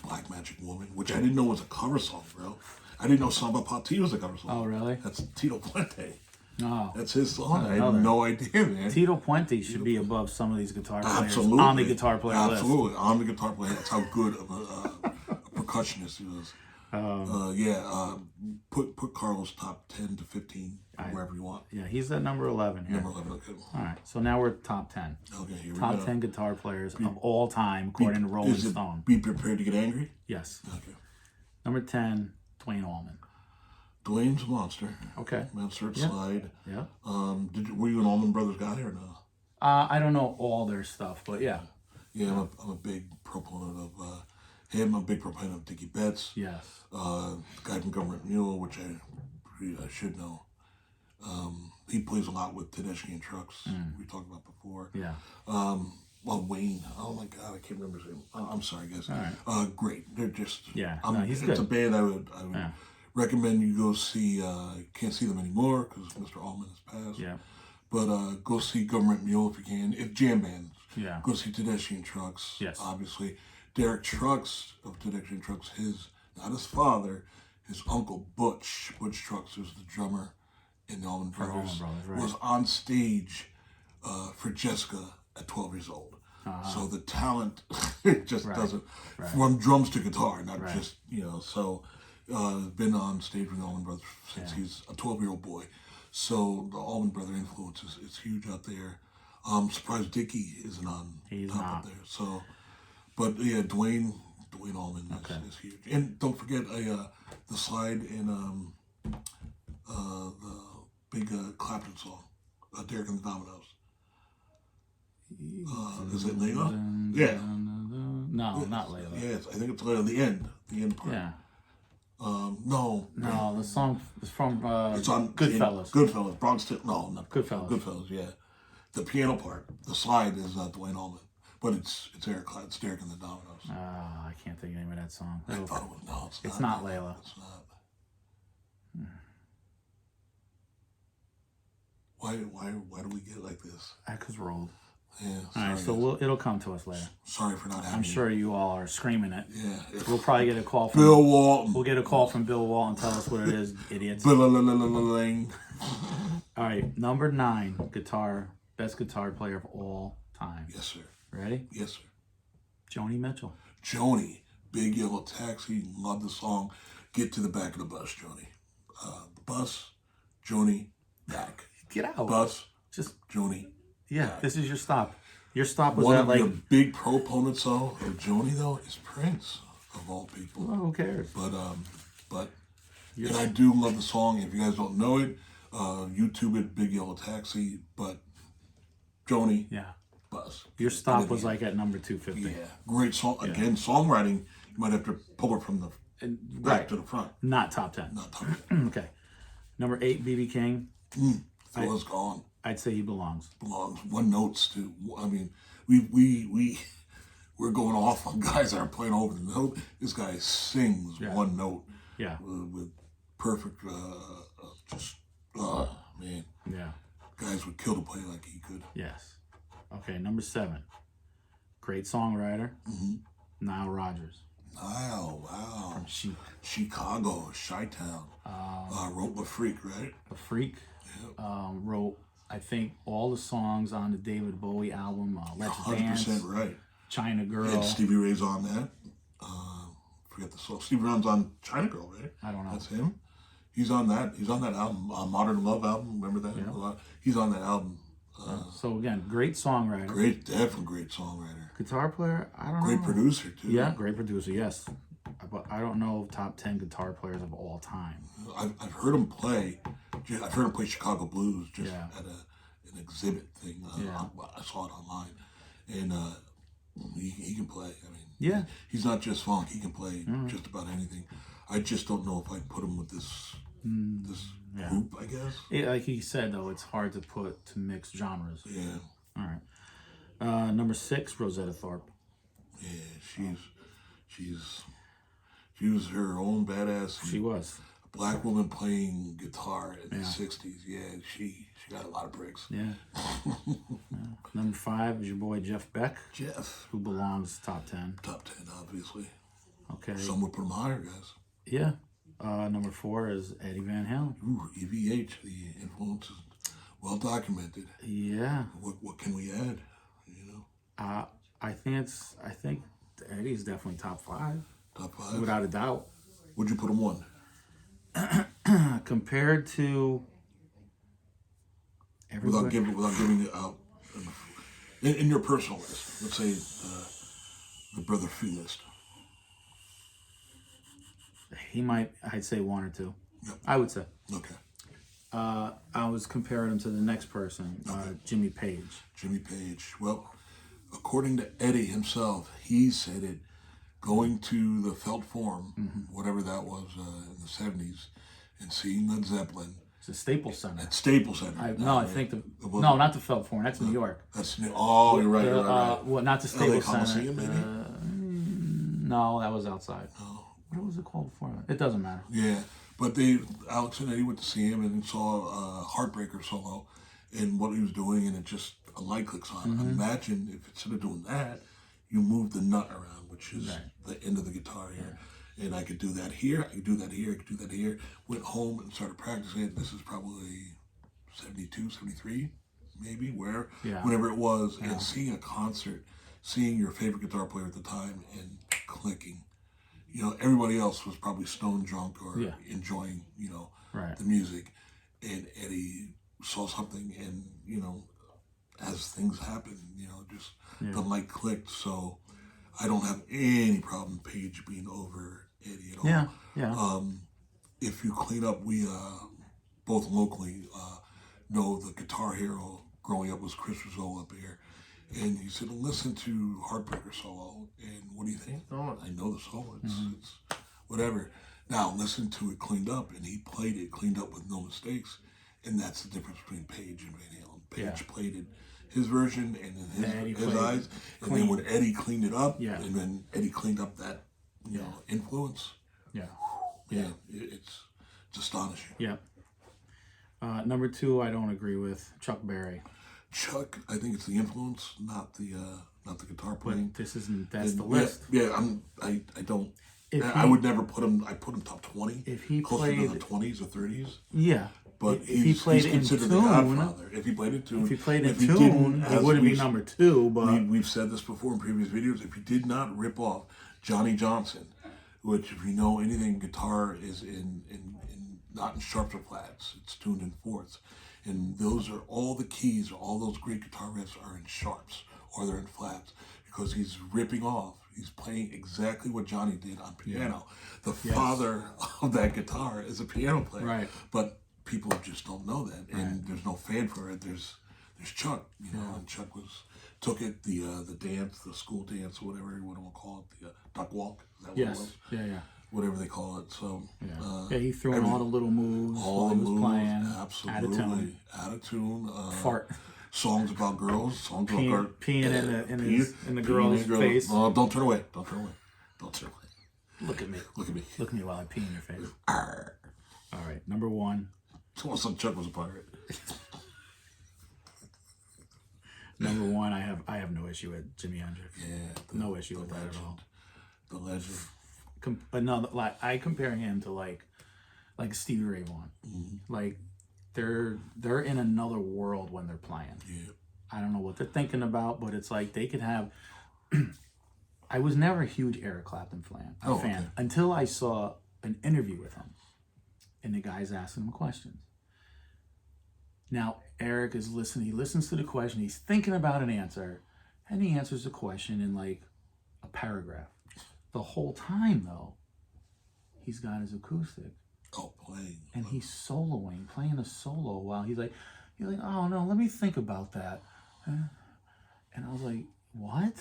Speaker 2: Black Magic Woman, which I didn't know was a cover song, bro. I didn't know Samba Pati was a cover song.
Speaker 1: Oh, really?
Speaker 2: That's Tito Puente.
Speaker 1: Oh.
Speaker 2: That's his song. I had no idea, man.
Speaker 1: Tito Puente should be above some of these guitar players
Speaker 2: Absolutely.
Speaker 1: on the guitar player list.
Speaker 2: Absolutely. On the guitar player. That's how good of a percussionist he was. Put Carlos top 10 to 15, wherever you want.
Speaker 1: Yeah, he's at number 11 here.
Speaker 2: Number 11, okay.
Speaker 1: All right, so now we're top 10.
Speaker 2: Okay, here we
Speaker 1: top
Speaker 2: go.
Speaker 1: 10 guitar players of all time, according to Rolling
Speaker 2: Is it
Speaker 1: Stone.
Speaker 2: Be Prepared to Get Angry?
Speaker 1: Yes.
Speaker 2: Okay.
Speaker 1: Number 10, Dwayne Allman.
Speaker 2: Dwayne's a monster.
Speaker 1: Okay.
Speaker 2: Monster at
Speaker 1: Yeah.
Speaker 2: Slide.
Speaker 1: Yeah.
Speaker 2: Were you an Allman Brothers guy or no?
Speaker 1: I don't know all their stuff, but yeah.
Speaker 2: Yeah, I'm a big proponent of him. I'm a big proponent of Dickie Betts.
Speaker 1: Yes.
Speaker 2: The guy from Government Mule, which I should know. He plays a lot with Tedeschi and Trucks. We talked about before.
Speaker 1: Yeah.
Speaker 2: Wayne. Oh my God, I can't remember his name. I'm sorry, guys.
Speaker 1: All right.
Speaker 2: Great. They're just.
Speaker 1: Yeah.
Speaker 2: It's
Speaker 1: good.
Speaker 2: a band I would recommend you go see. Can't see them anymore because Mr. Allman has passed.
Speaker 1: Yeah.
Speaker 2: But go see Government Mule if you can. If jam bands.
Speaker 1: Yeah.
Speaker 2: Go see Tedeschi and Trucks.
Speaker 1: Yes.
Speaker 2: Obviously, Derek Trucks of Tedeschi and Trucks. Not his father, his uncle Butch. Butch Trucks was the drummer in the Allman Brothers.
Speaker 1: Right.
Speaker 2: Was on stage for Jessica at 12 years old. So the talent just doesn't, from drums to guitar, not just, so been on stage with the Allman Brothers since he's a 12-year-old boy. So the Allman Brother influence is huge out there. Surprised Dickie isn't on top up there. So, but yeah, Dwayne Allman is huge. And don't forget the slide in the big Clapton song, Derek and the Dominoes. Is it Layla? Yeah.
Speaker 1: No, not Layla.
Speaker 2: Yes, I think it's Layla. The end part.
Speaker 1: Yeah.
Speaker 2: No,
Speaker 1: the song is from
Speaker 2: it's on
Speaker 1: Goodfellas.
Speaker 2: Goodfellas, Bronx. No, not
Speaker 1: Goodfellas.
Speaker 2: Goodfellas, yeah. The piano part, the slide is Dwayne Allman, but it's Derek and the Dominoes.
Speaker 1: I can't think of the name of that song.
Speaker 2: I thought it was no.
Speaker 1: It's not Layla.
Speaker 2: It's not. Why do we get like this?
Speaker 1: Because we're old.
Speaker 2: Yeah.
Speaker 1: All right, so it'll come to us later.
Speaker 2: Sorry for not having.
Speaker 1: I'm sure you all are screaming it.
Speaker 2: Yeah.
Speaker 1: We'll probably get a call from
Speaker 2: Bill Walton.
Speaker 1: We'll get a call from Bill Walton. Tell us what it is, idiots.
Speaker 2: All
Speaker 1: right, number 9, best guitar player of all time.
Speaker 2: Yes, sir.
Speaker 1: Ready?
Speaker 2: Yes, sir.
Speaker 1: Joni Mitchell.
Speaker 2: Joni, Big Yellow Taxi, love the song. Get to the back of the bus, Joni. The bus, Joni, back.
Speaker 1: Get out.
Speaker 2: Bus,
Speaker 1: just
Speaker 2: Joni.
Speaker 1: Yeah,
Speaker 2: back.
Speaker 1: This is your stop. Your stop was
Speaker 2: one
Speaker 1: at
Speaker 2: of the big proponents though of Joni though is Prince of all people.
Speaker 1: Well, who cares?
Speaker 2: But and I do love the song. If you guys don't know it, YouTube it, Big Yellow Taxi. But Joni, bus.
Speaker 1: Your stop was like at number 250.
Speaker 2: Yeah, great song. Again, songwriting. You might have to pull it from the back to the front.
Speaker 1: Not top 10.
Speaker 2: Not top 10.
Speaker 1: Okay. Number 8, B.B. King.
Speaker 2: Fella's gone.
Speaker 1: I'd say he belongs.
Speaker 2: One notes too. I mean, we're going off on guys that are playing over the note. This guy sings one note.
Speaker 1: Yeah.
Speaker 2: With perfect, man.
Speaker 1: Yeah.
Speaker 2: Guys would kill to play like he could.
Speaker 1: Yes. Okay, number 7. Great songwriter. Nile Rodgers.
Speaker 2: Nile, wow.
Speaker 1: From
Speaker 2: Chicago, Chi-Town. Wrote The Freak, right?
Speaker 1: The Freak.
Speaker 2: Yep.
Speaker 1: Wrote, I think, all the songs on the David Bowie album. Let's
Speaker 2: 100%
Speaker 1: Dance.
Speaker 2: right.
Speaker 1: China Girl.
Speaker 2: And Stevie Ray's on that. Forget the song. Stevie Ray's on China Girl, right?
Speaker 1: I don't know.
Speaker 2: That's him. He's on that. He's on that album, Modern Love album. Remember that?
Speaker 1: Yeah.
Speaker 2: He's on that album.
Speaker 1: So again, great songwriter.
Speaker 2: Definitely great songwriter.
Speaker 1: Guitar player, I don't know.
Speaker 2: Great producer too.
Speaker 1: Yeah, great producer, yes. But I don't know top 10 guitar players of all time.
Speaker 2: I've heard him play. I've heard him play Chicago Blues at an exhibit thing. I saw it online, and he can play. I mean, he's not just funk. He can play just about anything. I just don't know if I put him with this group. I guess.
Speaker 1: Like he said though, it's hard to mix genres.
Speaker 2: Yeah.
Speaker 1: All right. Number 6, Rosetta Tharpe.
Speaker 2: Yeah, she was her own badass.
Speaker 1: She was.
Speaker 2: black woman playing guitar in the
Speaker 1: Yeah.
Speaker 2: 60s. Yeah, she got a lot of bricks.
Speaker 1: Yeah. Number 5 is your boy Jeff Beck,
Speaker 2: Jeff,
Speaker 1: who belongs top 10.
Speaker 2: top 10, obviously.
Speaker 1: Okay.
Speaker 2: Some would put him higher, guys.
Speaker 1: Yeah. Number 4 is Eddie Van Halen.
Speaker 2: Ooh, EVH, the influence is well documented.
Speaker 1: Yeah.
Speaker 2: What can we add? You know,
Speaker 1: I think Eddie's definitely top 5,
Speaker 2: top 5.
Speaker 1: without a doubt.
Speaker 2: Would you put him 1?
Speaker 1: Compared to everybody.
Speaker 2: Without giving it out in your personal list. Let's say the Brother Fee list.
Speaker 1: I'd say 1 or 2.
Speaker 2: Yep.
Speaker 1: I would say.
Speaker 2: Okay.
Speaker 1: I was comparing him to the next person, Jimmy Page.
Speaker 2: Jimmy Page. Well, according to Eddie himself, he said it going to the Felt Forum, whatever that was in the 70s, and seeing Led Zeppelin.
Speaker 1: It's a Staples Center.
Speaker 2: At Staples Center.
Speaker 1: I think no, not the Felt Forum. That's New York.
Speaker 2: That's New. Oh, you're right. You're right.
Speaker 1: Well, not the Staples Center.
Speaker 2: Coliseum, maybe?
Speaker 1: No, that was outside.
Speaker 2: Oh.
Speaker 1: What was it called before? It doesn't matter.
Speaker 2: Yeah, but Alex and Eddie went to see him and saw a Heartbreaker solo and what he was doing, and it just a light clicks on. Imagine if instead of doing that, you move the nut around, which is the end of the guitar here. Yeah. And I could do that here, I could do that here, I could do that here. Went home and started practicing it. This is probably 72, 73, maybe, whenever it was. Yeah. And seeing a concert, seeing your favorite guitar player at the time and clicking. You know, everybody else was probably stone drunk or enjoying, the music. And Eddie saw something and, as things happen, just the light clicked. So I don't have any problem Page being over Eddie at all.
Speaker 1: Yeah, yeah.
Speaker 2: If you clean up, we both locally know the guitar hero growing up was Chris Rizzo up here. And he said, listen to Heartbreaker solo. And what do you think? Oh, I know the solo. It's whatever. Now, listen to it cleaned up. And he played it cleaned up with no mistakes. And that's the difference between Page and Van Halen. Page played it his version and in his eyes. And then when Eddie cleaned it up, and then Eddie cleaned up that, influence.
Speaker 1: Yeah.
Speaker 2: It's astonishing.
Speaker 1: Yeah. Number 2, I don't agree with Chuck Berry.
Speaker 2: Chuck, I think it's the influence, not the guitar playing.
Speaker 1: But that's the list.
Speaker 2: Yeah, I don't. I would never put him. I put him top 20.
Speaker 1: If he
Speaker 2: closer
Speaker 1: played
Speaker 2: to the 20s or 30s.
Speaker 1: Yeah.
Speaker 2: But
Speaker 1: if he played
Speaker 2: he's
Speaker 1: in
Speaker 2: considered
Speaker 1: tune,
Speaker 2: the Godfather. If he played in tune,
Speaker 1: it wouldn't be number 2. But
Speaker 2: we've said this before in previous videos. If he did not rip off Johnny Johnson, which if you know anything, guitar is in not in sharps or flats. It's tuned in fourths. And those are all the keys, all those great guitar riffs are in sharps or they're in flats because he's ripping off. He's playing exactly what Johnny did on piano. The father of that guitar is a piano player.
Speaker 1: Right.
Speaker 2: But people just don't know that. And there's no fan for it. There's Chuck, and Chuck took it, the dance, the school dance, whatever you want to call it, the duck walk. Is that what it was?
Speaker 1: Yeah.
Speaker 2: Whatever they call it. So
Speaker 1: he threw in all the little moves while he was playing.
Speaker 2: Absolutely. Out of tune.
Speaker 1: Fart.
Speaker 2: Songs about girls. Songs about girls.
Speaker 1: Peeing in the girl's face.
Speaker 2: Oh, don't turn away. Don't turn away.
Speaker 1: Look at me.
Speaker 2: Look at me.
Speaker 1: Look at me while I pee in your face.
Speaker 2: Arr.
Speaker 1: All right, number 1.
Speaker 2: Some Chuck was a pirate.
Speaker 1: Number 1, I have no issue with Jimi Hendrix.
Speaker 2: Yeah.
Speaker 1: No issue with that at all.
Speaker 2: The legend.
Speaker 1: But no, like I compare him to like Stevie Ray Vaughan. Like they're in another world when they're playing.
Speaker 2: Yeah.
Speaker 1: I don't know what they're thinking about, but it's like they could have. I was never a huge Eric Clapton fan until I saw an interview with him, and the guy's asking him questions. Now Eric is listening. He listens to the question. He's thinking about an answer, and he answers the question in like a paragraph. The whole time, though, he's got his acoustic.
Speaker 2: Oh, playing.
Speaker 1: And he's soloing, playing a solo while he's like, oh no, let me think about that. And I was like, what?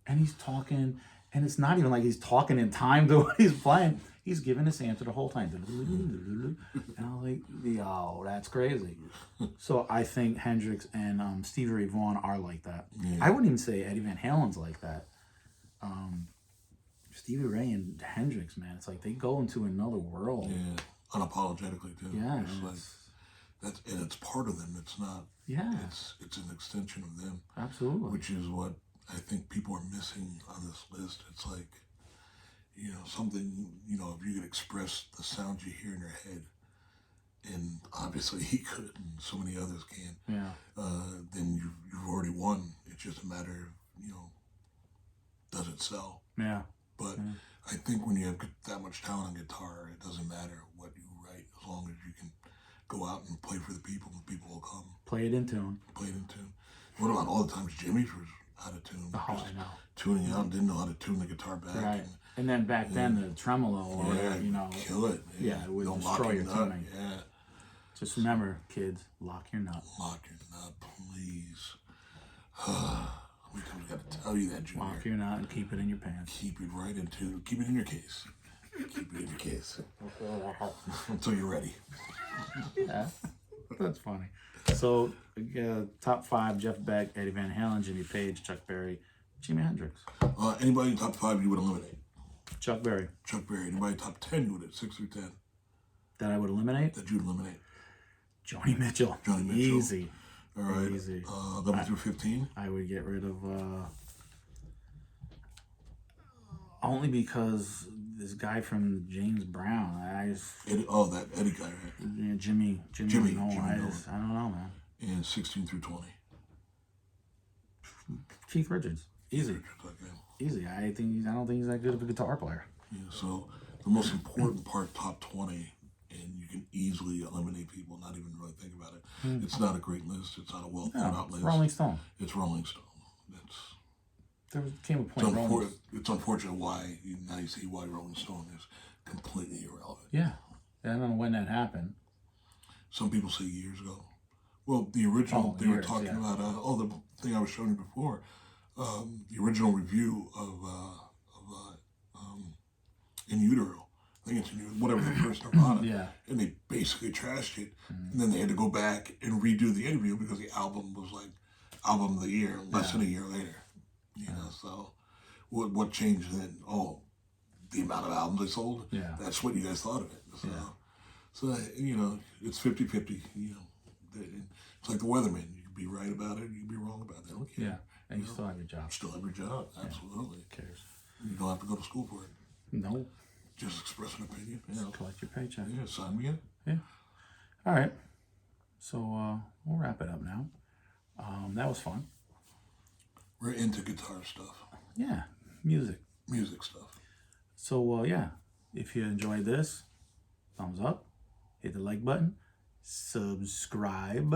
Speaker 1: And he's talking, and it's not even like he's talking in time to what he's playing. He's giving this answer the whole time. And I was like, yo, that's crazy. So I think Hendrix and Stevie Ray Vaughan are like that. Yeah. I wouldn't even say Eddie Van Halen's like that. Stevie Ray and Hendrix, man, it's like they go into another world.
Speaker 2: Yeah, unapologetically too.
Speaker 1: Yeah,
Speaker 2: it's like that's, and it's part of them. It's not.
Speaker 1: Yeah,
Speaker 2: it's an extension of them.
Speaker 1: Absolutely.
Speaker 2: Which is what I think people are missing on this list. It's like, you know, something, you know, if you could express the sounds you hear in your head, and obviously he could, and so many others can.
Speaker 1: Yeah.
Speaker 2: Then you've already won. It's just a matter of, you know, does it sell?
Speaker 1: Yeah.
Speaker 2: But I think when you have that much talent on guitar, it doesn't matter what you write, as long as you can go out and play for the people will come.
Speaker 1: Play it in tune.
Speaker 2: Play it in tune. What about all the times Jimmy was out of tune?
Speaker 1: Oh, I know.
Speaker 2: Tuning out, didn't know how to tune the guitar back.
Speaker 1: Right. And then back then, the tremolo, or whatever, you know.
Speaker 2: Kill it.
Speaker 1: Yeah, it would destroy your tuning.
Speaker 2: Yeah.
Speaker 1: Just remember, kids, lock your nut.
Speaker 2: Lock your nut, please. How many times I got to tell you that, Junior?
Speaker 1: Lock your nut and keep it in your pants.
Speaker 2: Keep it right into, keep it in your case. Keep it in your case. Until you're ready.
Speaker 1: Yeah, that's funny. So, top 5, Jeff Beck, Eddie Van Halen, Jimmy Page, Chuck Berry, Jimi Hendrix.
Speaker 2: Anybody in top 5 you would eliminate?
Speaker 1: Chuck Berry.
Speaker 2: Chuck Berry. Anybody top 10 you would, 6 through 10?
Speaker 1: That I would eliminate?
Speaker 2: That you'd eliminate.
Speaker 1: Joni Mitchell.
Speaker 2: Joni Mitchell.
Speaker 1: Easy.
Speaker 2: All right.
Speaker 1: Easy.
Speaker 2: 11 through 15?
Speaker 1: I would get rid of, only because this guy from James Brown,
Speaker 2: that Eddie guy, right?
Speaker 1: Yeah, Jimmy Noel,
Speaker 2: Jimmy
Speaker 1: I
Speaker 2: Noel.
Speaker 1: don't know, man.
Speaker 2: And 16 through 20.
Speaker 1: Keith Richards. Easy.
Speaker 2: Okay.
Speaker 1: Easy. I don't think he's that good of a guitar player.
Speaker 2: Yeah, so the most important part, top 20, and you can easily eliminate people, not even really think about it. It's not a great list. It's not a well thought out list.
Speaker 1: Rolling Stone.
Speaker 2: It's Rolling Stone.
Speaker 1: There came a point.
Speaker 2: It's unfortunate why now you see why Rolling Stone is completely irrelevant.
Speaker 1: Yeah, I don't know when that happened.
Speaker 2: Some people say years ago. Well, the original were talking about the thing I was showing you before. The original review of In Utero. I think it's In Utero, whatever the first Nirvana.
Speaker 1: Yeah.
Speaker 2: And they basically trashed it. And then they had to go back and redo the interview because the album was like album of the year less than a year later. You know, so what changed then? Oh, the amount of albums they sold?
Speaker 1: Yeah.
Speaker 2: That's what you guys thought of it. So you know, it's 50-50. You know, it's like the weatherman. You can be right about it, you can be wrong about it. They don't care.
Speaker 1: Yeah, and you still have your job.
Speaker 2: Still have your job, absolutely.
Speaker 1: Who cares?
Speaker 2: You don't have to go to school for it.
Speaker 1: No.
Speaker 2: Just express an opinion.
Speaker 1: Just collect your paycheck.
Speaker 2: Yeah, sign me in.
Speaker 1: Yeah. All right. So we'll wrap it up now. That was fun.
Speaker 2: We're into guitar stuff.
Speaker 1: Yeah, music
Speaker 2: stuff.
Speaker 1: So yeah, if you enjoyed this, thumbs up, hit the like button, subscribe,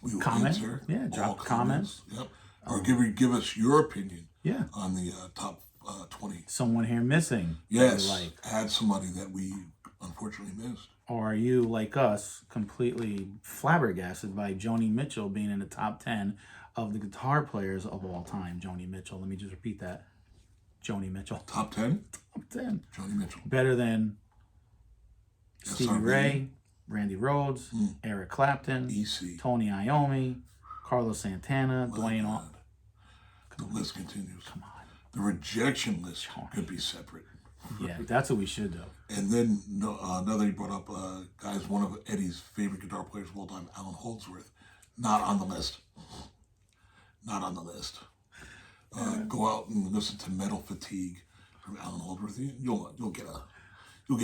Speaker 2: We will
Speaker 1: comment,
Speaker 2: answer
Speaker 1: drop comments.
Speaker 2: Yep. Or give us your opinion.
Speaker 1: Yeah.
Speaker 2: On the top 20.
Speaker 1: Someone here missing.
Speaker 2: Yes. Add somebody that we unfortunately missed.
Speaker 1: Or are you like us, completely flabbergasted by Joni Mitchell being in the top 10 of the guitar players of all time? Joni Mitchell. Let me just repeat that. Joni Mitchell.
Speaker 2: Top 10?
Speaker 1: Top 10.
Speaker 2: Joni Mitchell.
Speaker 1: Better than Stevie Ray, Randy Rhoads, Eric Clapton,
Speaker 2: EC,
Speaker 1: Tony Iommi, Carlos Santana, Dwayne.
Speaker 2: The list continues.
Speaker 1: Come on.
Speaker 2: The rejection list could be separate.
Speaker 1: Yeah, that's what we should do.
Speaker 2: And then another you brought up, guys, one of Eddie's favorite guitar players of all time, Alan Holdsworth, not on the list. Not on the list. Go out and listen to Metal Fatigue from Alan Holdsworth. You'll get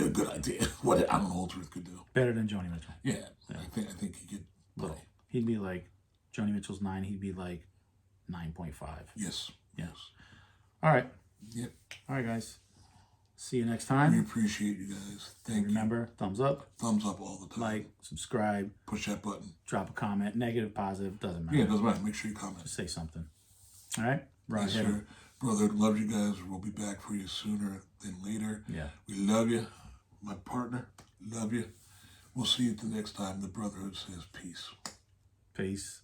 Speaker 2: a good idea what Alan Holdsworth could do.
Speaker 1: Better than Joni Mitchell.
Speaker 2: Yeah. I think he could.
Speaker 1: Little. He'd be like Joni Mitchell's 9. He'd be like 9.5.
Speaker 2: Yes.
Speaker 1: Yes. All right.
Speaker 2: Yep.
Speaker 1: All right, guys. See you next time.
Speaker 2: We appreciate you guys. Thank you.
Speaker 1: Remember, thumbs up.
Speaker 2: Thumbs up all the time.
Speaker 1: Like, subscribe.
Speaker 2: Push that button.
Speaker 1: Drop a comment. Negative, positive, doesn't matter.
Speaker 2: Yeah, it doesn't matter. Make sure you comment.
Speaker 1: Just say something. All right?
Speaker 2: Yes, sir. Brother, love you guys. We'll be back for you sooner than later.
Speaker 1: Yeah.
Speaker 2: We love you. My partner, love you. We'll see you the next time. The Brotherhood says peace.
Speaker 1: Peace.